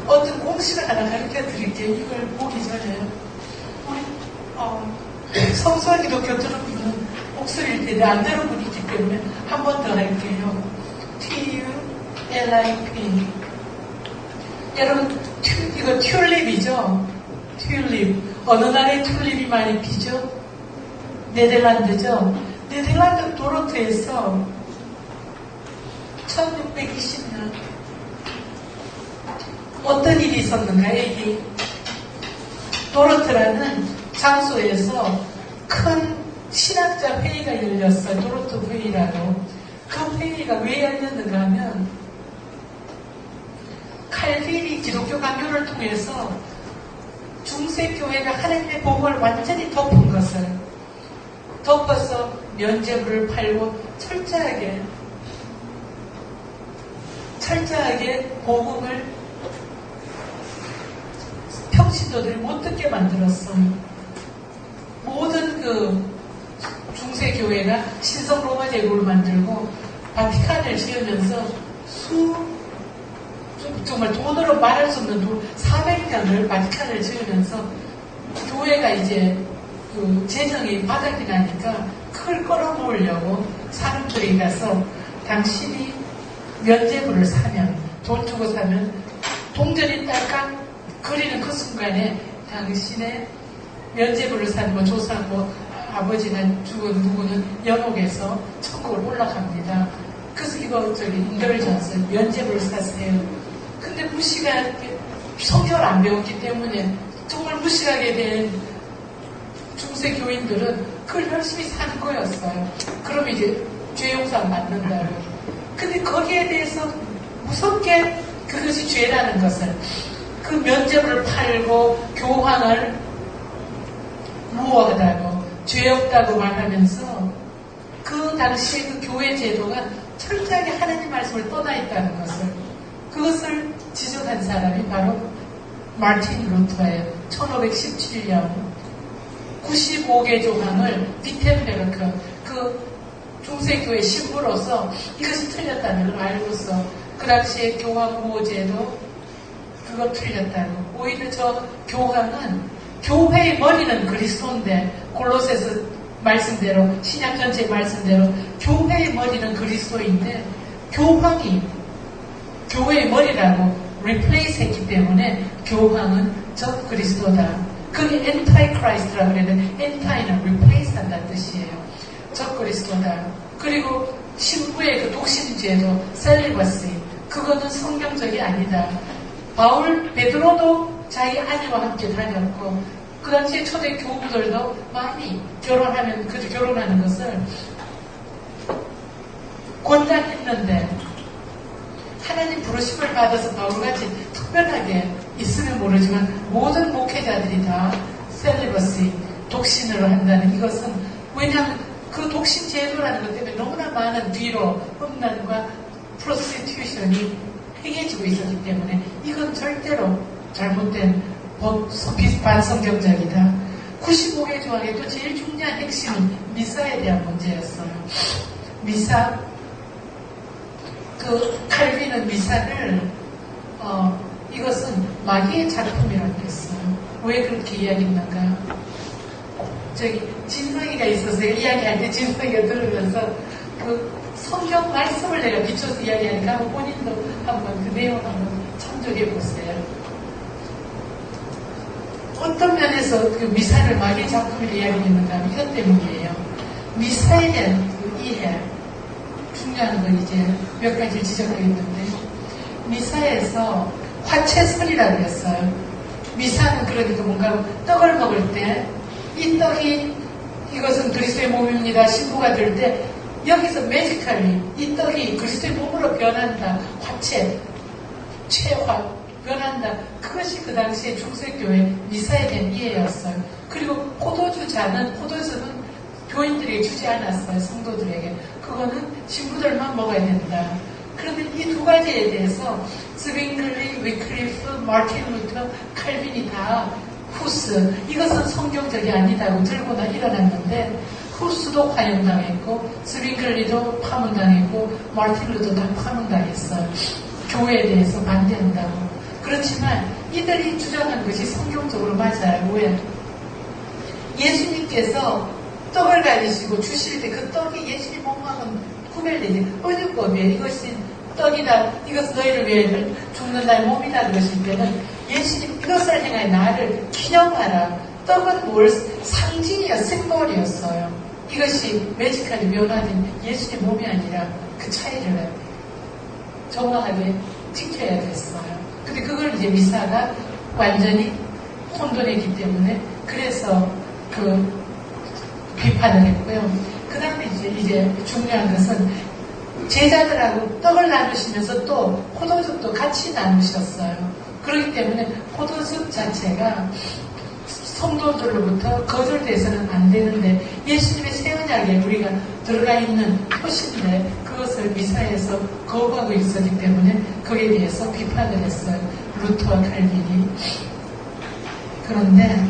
S6: 어떤 공식을 하나 가르쳐 드릴게요. 이걸 보기 전에 우리 성서 기독교 들어보는 목소리일 텐데 안 들어보고 있기 때문에 한 번 더 할게요. TULIP. 여러분, 이거 튤립이죠? 튤립. 어느 나라에 튤립이 많이 피죠? 네덜란드죠? 네덜란드 도로트에서 1620년 어떤 일이 있었는가? 여기 도로트라는 장소에서 큰 신학자 회의가 열렸어요. 도로트 회의라고. 그 회의가 왜 열렸는가 하면 칼빈이 기독교 강요를 통해서 중세교회가 하나님의 복음을 완전히 덮은 것을 덮어서 면죄부를 팔고 철저하게 복음을 평신도들이 못 듣게 만들었어. 모든 그 중세교회가 신성 로마 제국을 만들고 바티칸을 지으면서 정말 돈으로 말할 수 없는 400년을 바티칸을 지으면서 교회가 이제 그 재정이 바닥이 나니까 그걸 끌어모으려고 사람들이 가서 당신이 면죄부를 사면, 돈 주고 사면 동전이 딸깍 거리는 그 순간에 당신의 면죄부를 사는 거 조사하고 아버지나 죽은 누구는 연옥에서 천국을 올라갑니다. 그래서 이거 인더전스 면죄부를 사세요. 근데 무식하게 성경을 안 배웠기 때문에 정말 무식하게 된 중세 교인들은 그걸 열심히 사는 거였어요. 그럼 이제 죄 용서 받는다고. 근데 거기에 대해서 무섭게 그것이 죄라는 것을 그 면죄부를 팔고 교황을 무엇하다고 죄 없다고 말하면서 그 당시에 그 교회 제도가 철저하게 하나님 말씀을 떠나 있다는 것을 그것을 지적한 사람이 바로 마틴 루터예요. 1517년 95개 조항을 비텐베르크 그 중세교회 신부로서 이것이 틀렸다는 걸 알고서 그 당시에 교황 우호제도 그거 틀렸다고. 오히려 저 교황은 교회의 머리는 그리스도인데 골로새서 말씀대로 신약 전체 말씀대로 교회의 머리는 그리스도인데 교황이 교회의 머리라고 replace 했기 때문에 교황은 저 그리스도다. 그게 anti-Christ라고 그랬는데 anti는 replace 한다는 뜻이에요. 저 그리스도다. 그리고 신부의 그 독신제도 셀리버시 그거는 성경적이 아니다. 베드로도 자기 아내와 함께 다녔고 그 당시에 초대 교우들도 많이 결혼하면 그저 결혼하는 것을 권장했는데 하나님 부르심을 받아서 바울같이 특별하게 있으면 모르지만 모든 목회자들이 다 셀리버시 독신으로 한다는 이것은 왜냐하면 그 독신 제도라는 것 때문에 너무나 많은 뒤로 음란과 프로스티튜션이 행해지고 있었기 때문에 이건 절대로 잘못된 반성경적이다. 95개 조항의 또 제일 중요한 핵심은 미사에 대한 문제였어요. 미사 그 칼빈은 미사를 이것은 마귀의 작품이라고 했어요. 왜 그렇게 이야기했는가? 진성이가 있어서 이야기할 때 진성이가 들으면서 그 성경 말씀을 내가 비춰서 이야기하니까 한번 본인도 한번 그 내용 한번 참조해 보세요. 어떤 면에서 그 미사를 마귀의 작품을 이야기했는가 하면 이것 때문이에요. 미사에 대한 그 이해 중요한 건 이제 몇 가지 지적하겠는데 미사에서 화채설이라고 했어요. 미사는 그러니까 뭔가 떡을 먹을 때 이 떡이 이것은 그리스도의 몸입니다. 신부가 될 때 여기서 매지컬리 이 떡이 그리스도의 몸으로 변한다. 화채, 체화 변한다. 그것이 그 당시에 중세교회 미사에 대한 이해였어요. 그리고 포도주는 교인들에게 주지 않았어요. 성도들에게. 그거는 신부들만 먹어야 된다. 그런데 이 두 가지에 대해서 스윙글리, 위클리프, 마틴 루터, 칼빈이 다 후스 이것은 성경적이 아니다고 들고나 일어났는데 후스도 화형당했고 스윙글리도 파문당했고 마틴 루터도 다 파문당했어요. 교회에 대해서 반대한다고. 그렇지만 이들이 주장한 것이 성경적으로 맞아요. 왜? 예수님께서 떡을 가지시고 주실 때 그 떡이 예수님 몸하고는 구별되지. 어느 이것이 떡이다. 이것은 너희를 위해 죽는 나의 몸이다. 그러실 때는 예수님 이것을 행하여 나를 기념하라. 떡은 뭘 상징이야, 심볼이었어요. 이것이 매직하게 변화된 예수의 몸이 아니라 그 차이를 정확하게 지켜야 됐어요. 근데 그걸 이제 미사가 완전히 혼돈했기 때문에 그래서 그 비판을 했고요. 그 다음에 이제 중요한 것은 제자들하고 떡을 나누시면서 또 포도즙도 같이 나누셨어요. 그렇기 때문에 포도즙 자체가 성도들로부터 거절돼서는 안 되는데 예수님의 새 언약에 우리가 들어가 있는 표시인데 그것을 미사에서 거부하고 있었기 때문에 거기에 대해서 비판을 했어요. 루터와 칼빈이. 그런데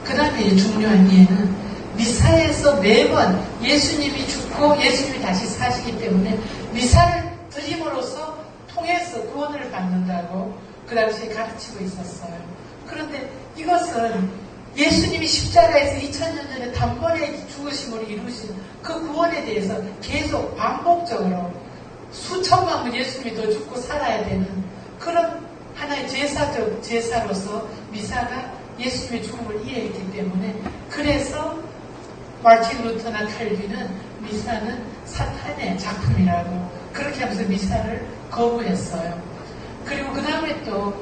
S6: 그 다음에 중요한 이해는 미사에서 매번 예수님이 죽고 예수님이 다시 사시기 때문에 미사를 드림으로써 통해서 구원을 받는다고 그 당시에 가르치고 있었어요. 그런데 이것은 예수님이 십자가에서 2000년 전에 단번에 죽으심으로 이루신 그 구원에 대해서 계속 반복적으로 수천만 번 예수님이 더 죽고 살아야 되는 그런 하나의 제사로서 미사가 예수님의 죽음을 이해했기 때문에 그래서 마틴 루터나 칼빈은 미사는 사탄의 작품이라고 그렇게 하면서 미사를 거부했어요. 그리고 그 다음에 또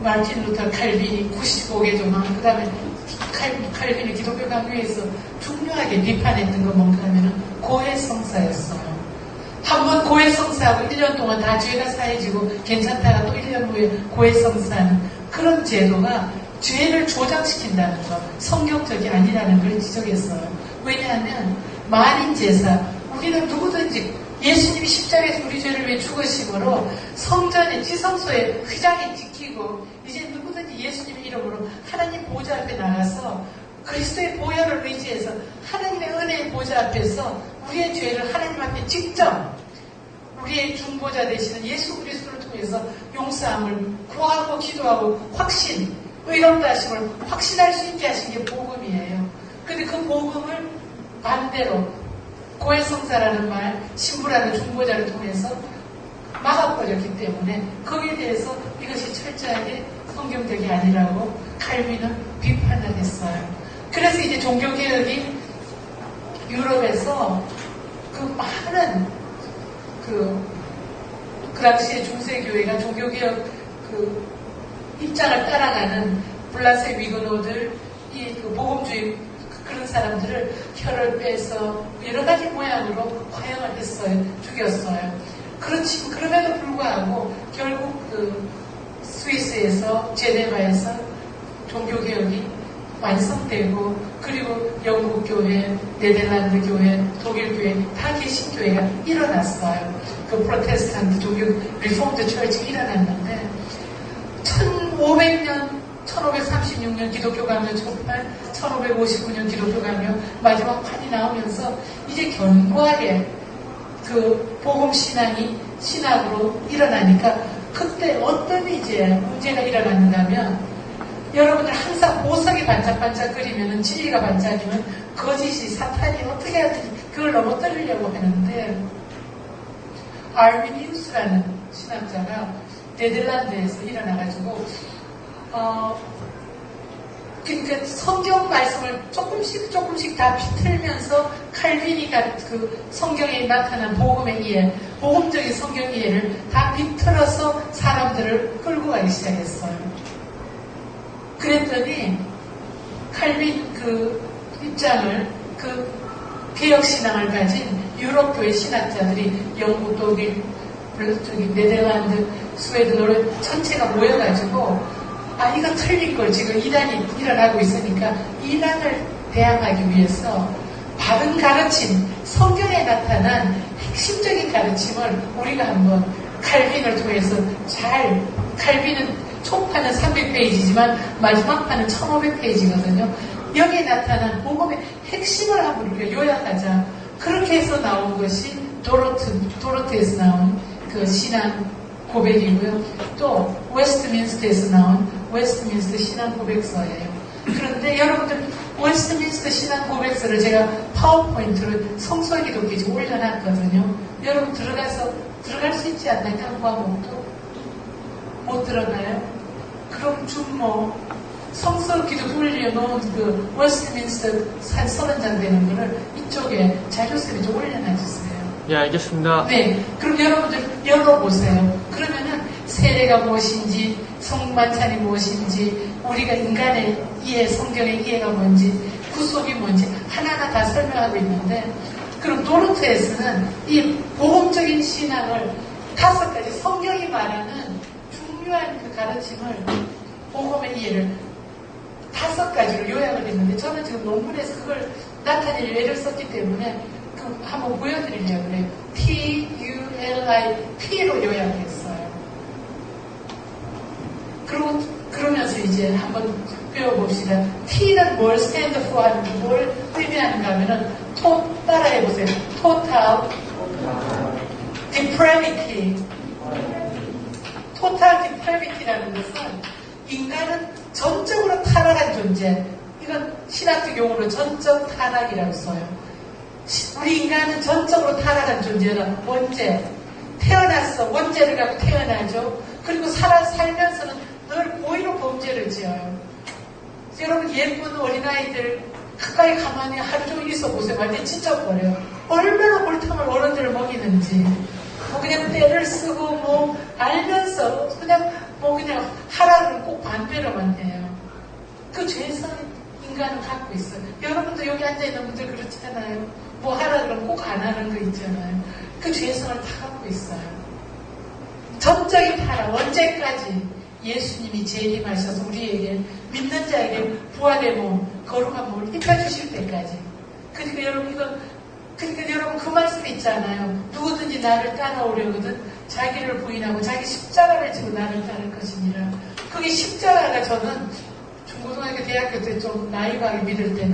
S6: 마틴 루터 칼빈이 95개 조망, 그 다음에 칼빈이 기독교 강요에서 중요하게 비판했던 건 뭔가 하면은 고해성사였어요. 한번 고해성사하고 1년 동안 다 죄가 사해지고 괜찮다가 또 1년 후에 고해성사하는 그런 제도가 죄를 조장시킨다는 거, 성경적이 아니라는 걸 지적했어요. 왜냐하면 만인 제사, 우리는 누구든지 예수님이 십자가에서 우리 죄를 위해 죽으심으로 성전에 지성소에 휘장에 지키고 이제 누구든지 예수님의 이름으로 하나님 보좌 앞에 나가서 그리스도의 보혈을 의지해서 하나님의 은혜의 보좌 앞에서 우리의 죄를 하나님 앞에 직접 우리의 중보자 되시는 예수 그리스도를 통해서 용서함을 구하고 기도하고 확신, 의롭다 하심을 확신할 수 있게 하신 게 복음이에요. 근데 그 복음을 반대로 고해성사라는 말, 신부라는 중보자를 통해서 막아버렸기 때문에 거기에 대해서 이것이 철저하게 성경적이 아니라고 칼빈은 비판을 했어요. 그래서 이제 종교개혁이 유럽에서 그 많은 그 당시에 중세교회가 종교개혁 입장을 따라가는 블라세 위그노들, 그 복음주의 그런 사람들을 혀를 빼서 여러 가지 모양으로 화형을 했어요. 죽였어요. 그럼에도 불구하고 결국 스위스에서 제네바에서 종교개혁이 완성되고 그리고 영국 교회, 네덜란드 교회, 독일 교회 다 개신교회가 일어났어요. 그 프로테스탄트 종교 리폼드 처치가 일어났는데 1536년 기독교 강요 첫판, 1559년 기독교 강요 마지막 판이 나오면서 이제 견고하게 그 복음 신학으로 일어나니까 그때 어떤 이제 문제가 일어났는가 하면 여러분들 항상 보석이 반짝반짝거리면 진리가 반짝이면 거짓이 사탄이 어떻게 하든지 그걸 넘어뜨리려고 하는데 알비니우스라는 신학자가 네덜란드에서 일어나가지고 그러니까 성경 말씀을 조금씩 다 비틀면서 칼빈이가 그 성경에 나타난 복음의 이해, 복음적인 성경 이해를 다 비틀어서 사람들을 끌고 가기 시작했어요. 그랬더니 칼빈 그 입장을 그 개혁신앙을 가진 유럽교회 신학자들이 영국, 독일, 네덜란드, 스웨덴, 노르 전체가 모여가지고 이거 틀린 걸 지금 이단이 일어나고 있으니까 이단을 대항하기 위해서 바른 가르침, 성경에 나타난 핵심적인 가르침을 우리가 한번 칼빈을 통해서 칼빈은 초판은 300페이지지만 마지막 판은 1500페이지거든요. 여기에 나타난 복음의 핵심을 한번 우리가 요약하자. 그렇게 해서 나온 것이 도로트에서 나온 그 신앙 고백이고요. 또 웨스트민스터에서 나온 웨스트민스터 신앙 고백서예요. 그런데 여러분들 웨스트민스터 신앙 고백서를 제가 파워포인트로 성서기독교에 지금 올려놨거든요. 여러분 들어갈 수 있지 않나요? 한 과목도 못 들어가요. 그럼 좀 성서 기도 돌려놓은 그 웨스트민스터 한 30장 되는 거를 이쪽에 자료실에 좀 올려놔주세요.
S7: 예, 알겠습니다.
S6: 네, 그럼 여러분들 열어보세요. 그러면은 세례가 무엇인지, 성만찬이 무엇인지, 우리가 인간의 이해, 성경의 이해가 뭔지, 구속이 뭔지 하나하나 다 설명하고 있는데, 그럼 도르트에서는 이 복음적인 신앙을 5가지 성경이 말하는 중요한 그 가르침을, 복음의 이해를 5가지로 요약을 했는데, 저는 지금 논문에서 그걸 나타낼 예를 썼기 때문에 한번 보여드리려고 그래요. T-U-L-I, P로 요약했어요. 그러면서 이제 한번 배워봅시다. T는 뭘 stand for 하는지, 뭘 의미하는가 하면은, 따라해보세요. Total Depravity. Total Depravity라는 것은 인간은 전적으로 타락한 존재. 이건 신학적 용어로 전적 타락이라고 써요. 우리 인간은 전적으로 타락한 존재라. 원죄. 태어났어. 원죄를 갖고 태어나죠. 그리고 살면서는 늘 고의로 범죄를 지어요. 여러분 예쁜 어린아이들 가까이 가만히 하루 종일 있어 보세요. 완전 찢어버려요. 얼마나 골탕을 어른들을 먹이는지. 그냥 때를 쓰고 알면서 그냥 하라는 꼭 반대로만 해요. 그 죄성이 인간은 갖고 있어요. 여러분도 여기 앉아있는 분들 그렇잖아요. 하라 그러면 꼭 안 하는 거 있잖아요. 그 죄성을 다 갖고 있어요. 전적인 타락, 언제까지 예수님이 재림하셔서 우리에게, 믿는 자에게 부활의 몸, 거룩한 몸을 입혀주실 때까지. 그러니까 여러분 그 말씀 있잖아요. 누구든지 나를 따라오려거든 자기를 부인하고 자기 십자가를 지고 나를 따를 것이니라. 그게 십자가가 저는 중고등학교, 대학교 때 좀 나이가게 믿을 때는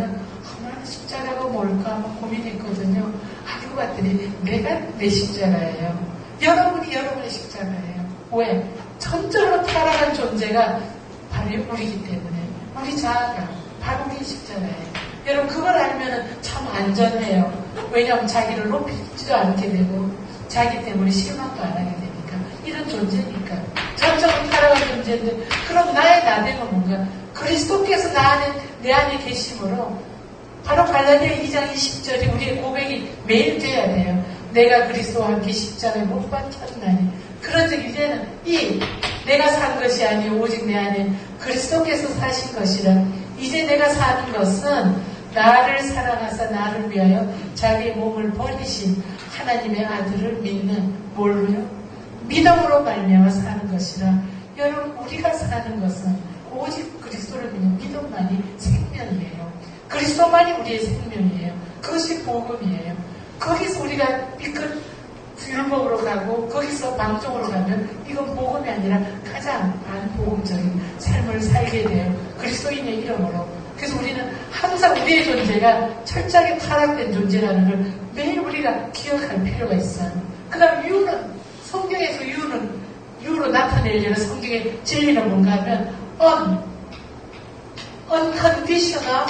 S6: 나는 십자가가 뭘까 막 고민했거든요. 알고 봤더니 내가 내 십자가예요. 여러분이 여러분의 십자가예요. 왜? 전적으로 타락한 존재가 바로 우리이기 때문에 우리 자아가 바로 우리 십자가예요. 여러분 그걸 알면 참 안전해요. 왜냐하면 자기를 높이지도 않게 되고 자기 때문에 실망도 안 하게 되니까. 이런 존재니까. 전적으로 타락한 존재인데 그럼 나의 나됨은 뭔가? 그리스도께서 내 안에 계심으로 바로 갈라디아 2장 20절이 우리의 고백이 매일 돼야 돼요. 내가 그리스도와 함께 십자가에 못 박혔나니. 그런즉 이제는 내가 산 것이 아니요 오직 내 안에 그리스도께서 사신 것이라. 이제 내가 사는 것은 나를 사랑하사 나를 위하여 자기의 몸을 버리신 하나님의 아들을 믿는 뭘로요? 믿음으로 말미암아 사는 것이라. 여러분 우리가 사는 것은 오직 그리스도를 믿는 믿음만이 생명이에요. 그리스도만이 우리의 생명이에요. 그것이 복음이에요. 거기서 우리가 이끌 율법으로 가고 거기서 방종으로 가면 이건 복음이 아니라 가장 반복음적인 삶을 살게 돼요. 그리스도인의 이름으로. 그래서 우리는 항상 우리의 존재가 철저하게 타락된 존재라는 걸 매일 우리가 기억할 필요가 있어요. 그 다음 이유는 성경에서 이유로 나타내려는 성경의 진리는 뭔가 하면 unconditional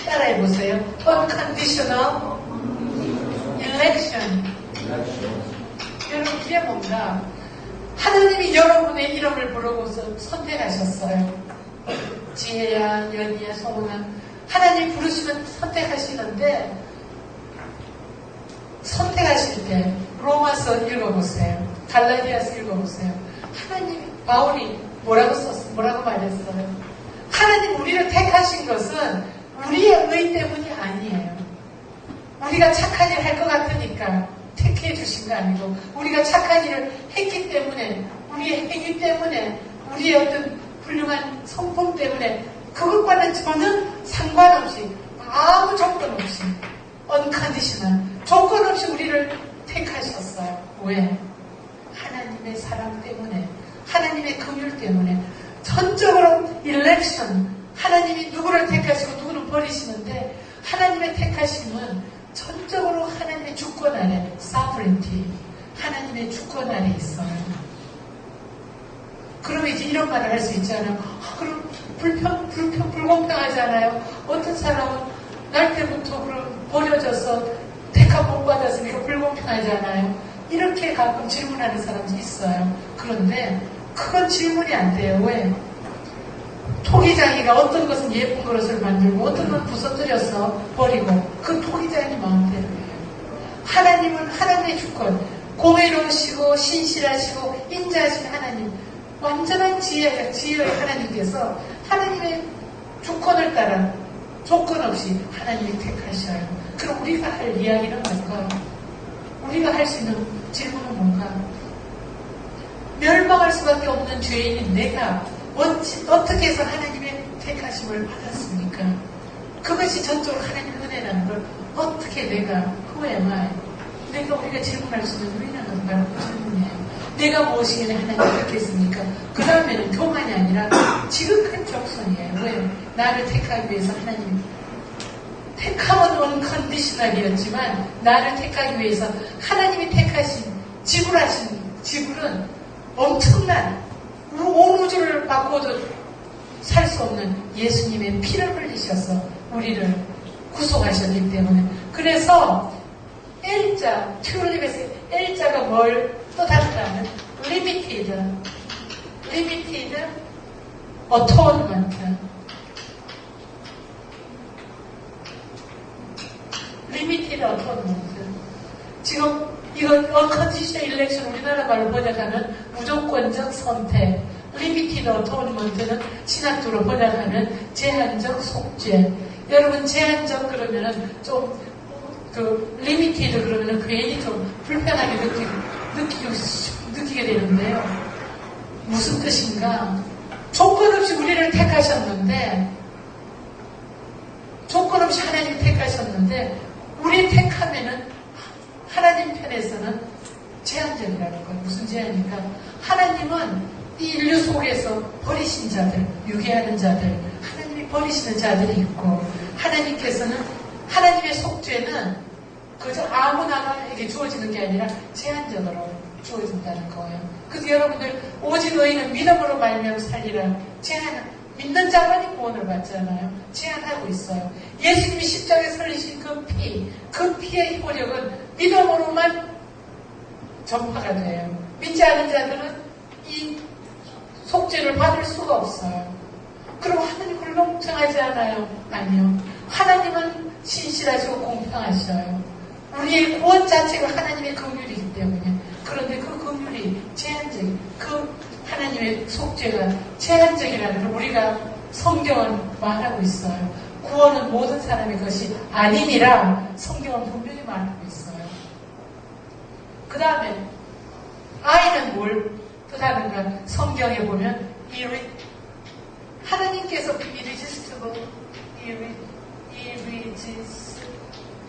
S6: 따라해보세요. unconditional election. 여러분 이게 뭔가 하나님이 여러분의 이름을 부르고서 선택하셨어요. 지혜야, 연희야, 성훈아. 하나님 부르시면 선택하시는데 선택하실 때 로마서 읽어보세요. 갈라디아서 읽어보세요. 하나님이 바울이 뭐라고 말했어요? 하나님 우리를 택하신 것은 우리의 의 때문이 아니에요. 우리가 착한 일 할 것 같으니까 택해 주신 거 아니고 우리가 착한 일을 했기 때문에 우리의 행위 때문에 우리의 어떤 훌륭한 성품 때문에 그것과는 전혀 상관없이 아무 조건 없이 unconditional 조건 없이 우리를 택하셨어요. 왜? 하나님의 사랑 때문에 하나님의 긍휼 때문에 전적으로 election 하나님이 누구를 택하시고 누구를 버리시는데 하나님의 택하심은 전적으로 하나님의 주권 아래 sovereignty 하나님의 주권 아래 있어요. 그러면 이제 이런 말을 할 수 있잖아요. 그럼 불공평하잖아요. 어떤 사람은 날 때부터 그럼 버려져서 택함 못 받았으니까 불공평하잖아요. 이렇게 가끔 질문하는 사람도 있어요. 그런데 그건 질문이 안 돼요. 왜? 토기장이가 어떤 것은 예쁜 그릇을 만들고 어떤 건 부서뜨려서 버리고 그 토기장이 마음대로예요. 하나님은 하나님의 주권, 공의로우시고 신실하시고 인자하신 하나님, 완전한 지혜의 하나님께서 하나님의 주권을 따라 조건 없이 하나님이 택하셔요. 그럼 우리가 할 이야기는 뭘까? 우리가 할 수 있는 질문은 뭔가? 멸망할 수밖에 없는 죄인인 내가 어떻게 해서 하나님의 택하심을 받았습니까? 그것이 전적으로 하나님의 은혜라는 걸 어떻게 내가 who am I? 내가 우리가 질문할 수 있는 유일한 건 바로 그 질문이에요. 내가 무엇이길래 하나님을 택했습니까? 그 다음에는 교만이 아니라 지극한 겸손이에요. 왜? 나를 택하기 위해서 하나님이 택함은 언컨디셔널이었지만 나를 택하기 위해서 하나님이 택하신 지불은 엄청난 온 우주를 바꿔도 살 수 없는 예수님의 피를 흘리셔서 우리를 구속하셨기 때문에 그래서 L자, 튤립에서 L자가 뭘 뜻한다는 limited atonement limited atonement 지금 이건 unconditional election 우리나라 말로 번역하면 무조건적 선택 limited atonement는 신학적으로 번역하면 제한적 속죄 여러분 제한적 그러면은 좀 limited 그러면은 괜히 좀 불편하게 느끼게 되는데요. 무슨 뜻인가? 조건 없이 우리를 택하셨는데, 조건 없이 하나님 택하셨는데, 우리 택하면은 하나님 편에서는 제한적이라는 거예요. 무슨 제한입니까? 하나님은 이 인류 속에서 버리신 자들, 유괴하는 자들, 하나님이 버리시는 자들이 있고, 하나님께서는 하나님의 속죄는 그저 아무나에게 주어지는 게 아니라 제한적으로 주어진다는 거예요. 그래서 여러분들 오직 너희는 믿음으로 말미암아 살리라. 믿는 자만이 구원을 받잖아요. 제한하고 있어요. 예수님이 십자가에 설리신 그 피의 효력은 믿음으로만 전파가 돼요. 믿지 않은 자들은 이 속죄를 받을 수가 없어요. 그럼 하나님 불공평하지 않아요? 아니요. 하나님은 신실하시고 공평하셔요. 우리의 구원 자체가 하나님의 긍휼이기 때문에 그런데 그 긍휼이 제한적인 그 하나님의 속죄가 제한적이라는 걸 우리가 성경은 말하고 있어요. 구원은 모든 사람의 것이 아니니라 성경은 분명히 말하고 있어요. 그 다음에 I는 뭘 뜻하는가? 성경에 보면 하나님께서 irresistible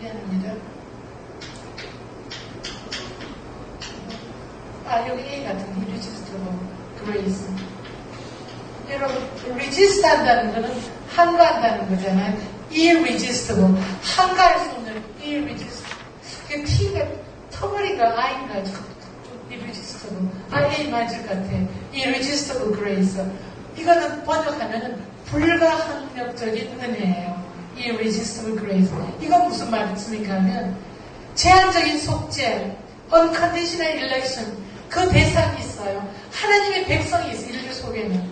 S6: 미안합니다. 여기 A 같은 irresistible grace. 여러분, resist 한다는 거는 항가한다는 거잖아요. irresistible. 항가할 수 없는 irresistible. 그 T가 터벌인가 I인가 irresistible. A 맞을 것 같아. irresistible grace. 이거는 번역하면은 불가항력적인 은혜예요. irresistible grace. 이건 무슨 말입니까 하면 제한적인 속죄, unconditional election 그 대상이 있어요. 하나님의 백성이 있어요. 인류 속에는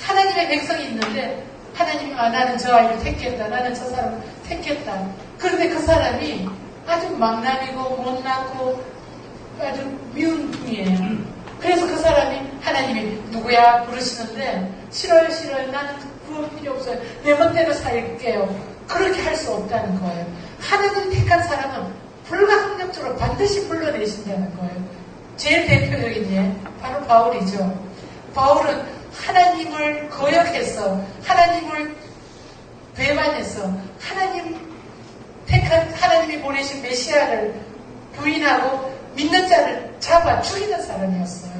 S6: 하나님의 백성이 있는데 하나님이 나는 저 아이를 택했다. 나는 저 사람을 택했다. 그런데 그 사람이 아주 망나니고 못났고 아주 미운 분이에요. 그래서 그 사람이 하나님이 누구야 부르시는데 싫어요. 나는 그거 필요 없어요. 내 멋대로 살게요. 그렇게 할 수 없다는 거예요. 하나님 택한 사람은 불가항력적으로 반드시 불러내신다는 거예요. 제일 대표적인 예 바로 바울이죠. 바울은 하나님을 거역해서 하나님을 배반해서 하나님이 보내신 메시아를 부인하고 믿는 자를 잡아 죽이는 사람이었어요.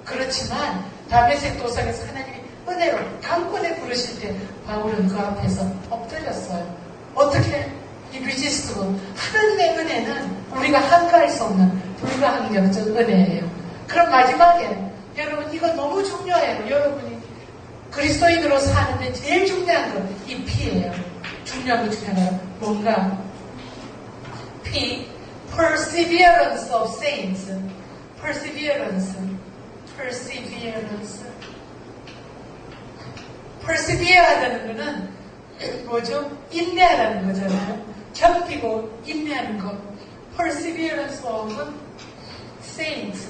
S6: 그렇지만 다메섹 도상에서 하나님이 은혜로 강권에 부르실 때 바울은 그 앞에서 엎드렸어요. 어떻게? irresistible. 하나님의 은혜는 우리가 한가할 수 없는 불가항력적 은혜예요. 그럼 마지막에 여러분 이거 너무 중요해요. 여러분이 그리스도인으로 사는데 제일 중요한 건 이 피예요. 중요한 것 중에 하나가 뭔가 피 perseverance of saints perseverance persevere 하다는 거는 뭐죠? 인내하라는 거잖아요. 견디고 인내하는 것. perseverance of saints.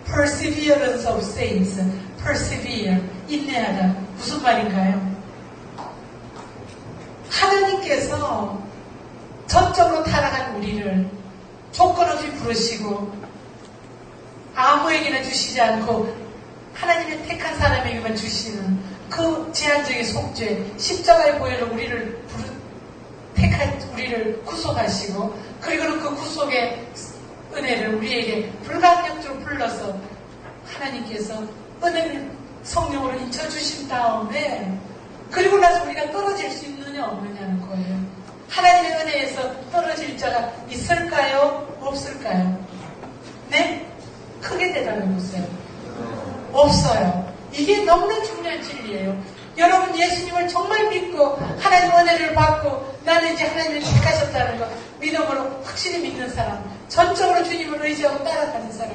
S6: perseverance of saints. persevere. 인내하다. 무슨 말인가요? 하나님께서 전적으로 타락한 우리를 조건 없이 부르시고 아무에게나 주시지 않고 하나님의 택한 사람에게만 주시는 그 제한적인 속죄, 십자가의 보혈로 우리를 우리를 구속하시고 그리고 그 구속의 은혜를 우리에게 불가항력적으로 불러서 하나님께서 은혜를 성령으로 인쳐주신 다음에 그리고 나서 우리가 떨어질 수 있느냐 없느냐는 거예요. 하나님의 은혜에서 떨어질 자가 있을까요? 없을까요? 네? 크게 대답해 보세요. 없어요. 이게 너무나 중요한 진리예요. 여러분 예수님을 정말 믿고 하나님 은혜를 받고 나는 이제 하나님을 택하셨다는 거 믿음으로 확실히 믿는 사람, 전적으로 주님을 의지하고 따라가는 사람,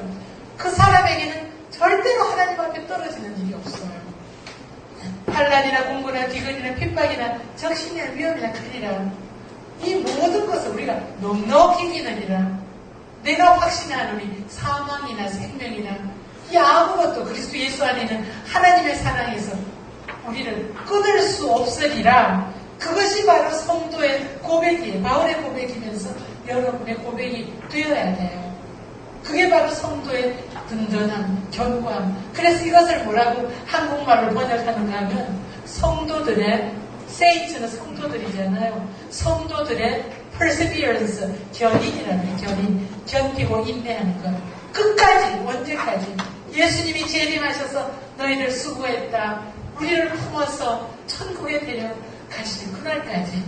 S6: 그 사람에게는 절대로 하나님 앞에 떨어지는 일이 없어요. 환난이나 공고나 기근이나 핍박이나 적신이나 위험이나 큰이라 이 모든 것을 우리가 넉넉히 이기느니라. 내가 확신하노니 사망이나 생명이나 이 아무것도 그리스도 예수 안에는 하나님의 사랑에서 우리를 끊을 수 없으리라. 그것이 바로 성도의 고백이에요. 바울의 고백이면서 여러분의 고백이 되어야 돼요. 그게 바로 성도의 든든함, 견고함. 그래서 이것을 뭐라고 한국말로 번역하는가 하면 성도들의 세인트는 성도들이잖아요. 성도들의 perseverance, 견인이라는 견인, 견디고 인내하는 것. 끝까지, 언제까지. 예수님이 재림하셔서 너희들 수고했다. 우리를 품어서 천국에 데려가시는 그날까지.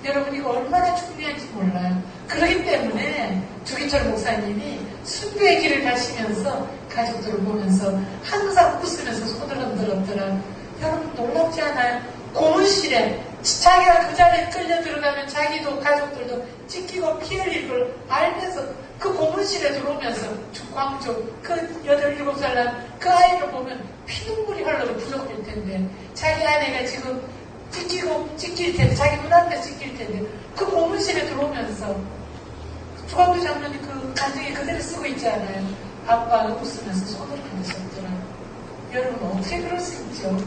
S6: 여러분 이거 얼마나 중요한지 몰라요. 그렇기 때문에 주기철 목사님이 순교의 길을 가시면서 가족들을 보면서 항상 웃으면서 손을 흔들었더라. 여러분 놀랍지 않아요? 고문실에 자기가 그 자리에 끌려 들어가면 자기도 가족들도 찢기고 피 흘릴 걸 알면서 그 고문실에 들어오면서 광주 그 8, 7살 난 그 아이를 보면 피눈물이 흘러도 부족할 텐데 자기 아내가 지금 찢길 텐데 자기 눈앞에 찢길 텐데 그 고문실에 들어오면서 주광주 장로님 그 간증에 그대로 쓰고 있지 않아요? 아빠가 웃으면서 손을 흔드셨더라. 여러분 어떻게 그럴 수 있죠?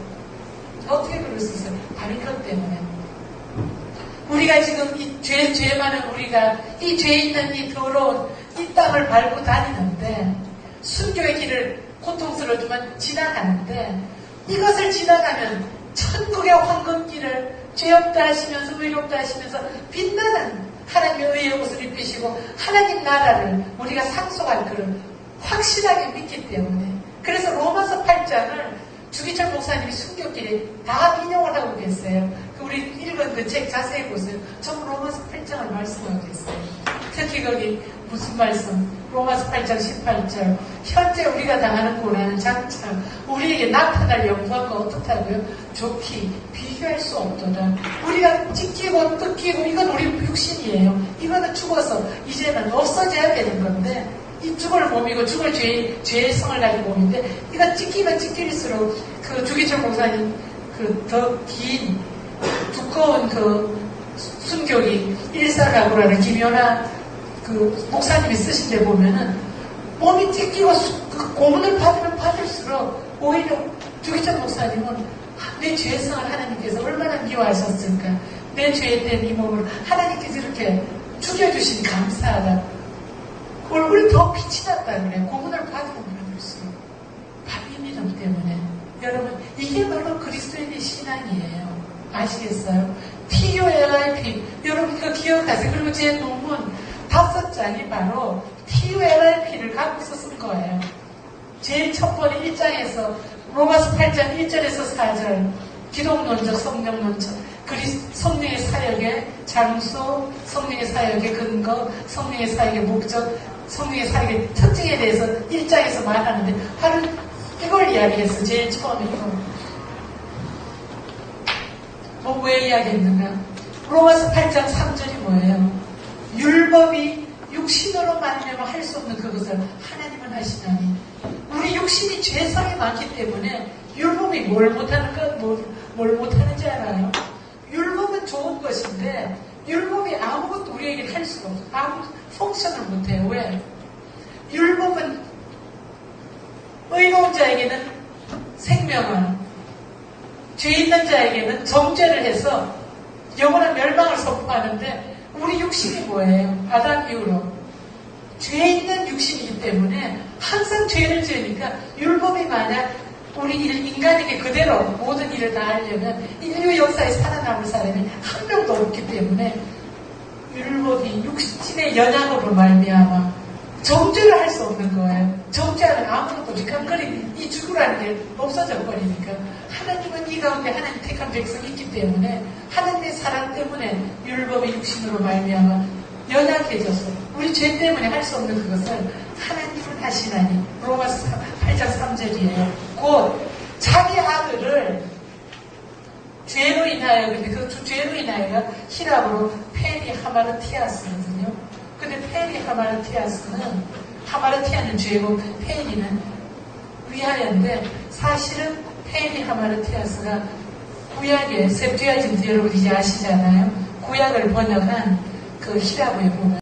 S6: 어떻게 그럴 수 있어요? 바로 이것 때문에 우리가 지금 이 죄 많은 우리가 이 죄 있는 이 더러운 이 땅을 밟고 다니는데 순교의 길을 고통스러우지만 지나가는데 이것을 지나가면 천국의 황금길을 죄 없다 하시면서 의롭다 하시면서 빛나는 하나님의 의의 옷을 입히시고 하나님 나라를 우리가 상속할 것을 확실하게 믿기 때문에 그래서 로마서 8장을 주기철 목사님이 순교길에 다 인용을 하고 계세요. 우리 읽은 그 책 자세히 보세요. 전부 로마서 8장을 말씀하고 계세요. 특히 거기 무슨 말씀? 로마서 8장 18절. 현재 우리가 당하는 고난은 장차 우리에게 나타날 영광과 어떻다고요? 좋기 비교할 수 없도다. 우리가 찢기고 뜯기고 이건 우리 육신이에요. 이거는 죽어서 이제는 없어져야 되는 건데 이 죽을 몸이고 죽을 죄의 성을 가진 몸인데 이거 찢기면 찢길수록 그 주기철 목사님 그 더 긴 두꺼운 그 순교기 일사가구라는 김연아 그 목사님이 쓰신 데 보면은 몸이 찢기고 그 고문을 받으면 받을수록 오히려 주기철 목사님은 내 죄성을 하나님께서 얼마나 미워하셨을까. 내 죄된 이 몸을 하나님께서 이렇게 죽여주시니 감사하다. 얼굴이 더 빛이 났다 그래. 고문을 받으면 받을수록. 이 믿음 때문에. 여러분 이게 바로 그리스도인의 신앙이에요. 아시겠어요? TULIP. 여러분 이거 기억하세요. 그리고 제 논문 5장이 바로 TULIP를 갖고서 쓴 거예요. 제일 첫 번째 1장에서 로마서 8장 1절에서 4절 기독론적 성령론적 성령의 사역의 장소, 성령의 사역의 근거, 성령의 사역의 목적, 성령의 사역의 특징에 대해서 1장에서 말하는데 바로 이걸 이야기했어. 제일 처음에 이거. 왜 이야기했는가? 로마서 8장 3절이 뭐예요? 율법이 육신으로 말미암아 할 수 없는 그것을 하나님은 하시나니 우리 육신이 죄성이 율법이 많기 때문에 율법이 뭘 못하는 것, 뭘 못하는지 알아요? 율법은 좋은 것인데 율법이 아무것도 우리에게 할 수가 없어요. 아무 펑션을 못해요. 왜? 율법은 의로운 자에게는 생명을, 죄 있는 자에게는 정죄를 해서 영원한 멸망을 선포하는데 우리 육신이 뭐예요? 아담 이후로 죄 있는 육신이기 때문에 항상 죄를 지으니까 율법이 만약 우리 인간에게 그대로 모든 일을 다 하려면 인류 역사에 살아남을 사람이 한 명도 없기 때문에 율법이 육신의 연약으로 말미암아 정죄를 할 수 없는 거예요. 정죄하면 아무것도 리캉거리 이 죽으라는 게 없어져 버리니까 하나님은 이 가운데 하나님 택한 백성이 있기 때문에 하나님의 사랑 때문에 율법의 육신으로 말미암아 연약해져서 우리 죄 때문에 할 수 없는 그것을 하나님은 하시나니 로마서 8장 3절이에요. 곧 자기 아들을 죄로 인하여, 근데 그 죄로 인하여가 히랍으로 페리 하마르티아스거든요. 근데 페리 하마르티아스는 하마르티아는 죄고 페리는 위하여인데 사실은 페리 하마르티아스가 구약의 셉투아진트 여러분 이제 아시잖아요. 구약을 번역한 그 히라브에 보면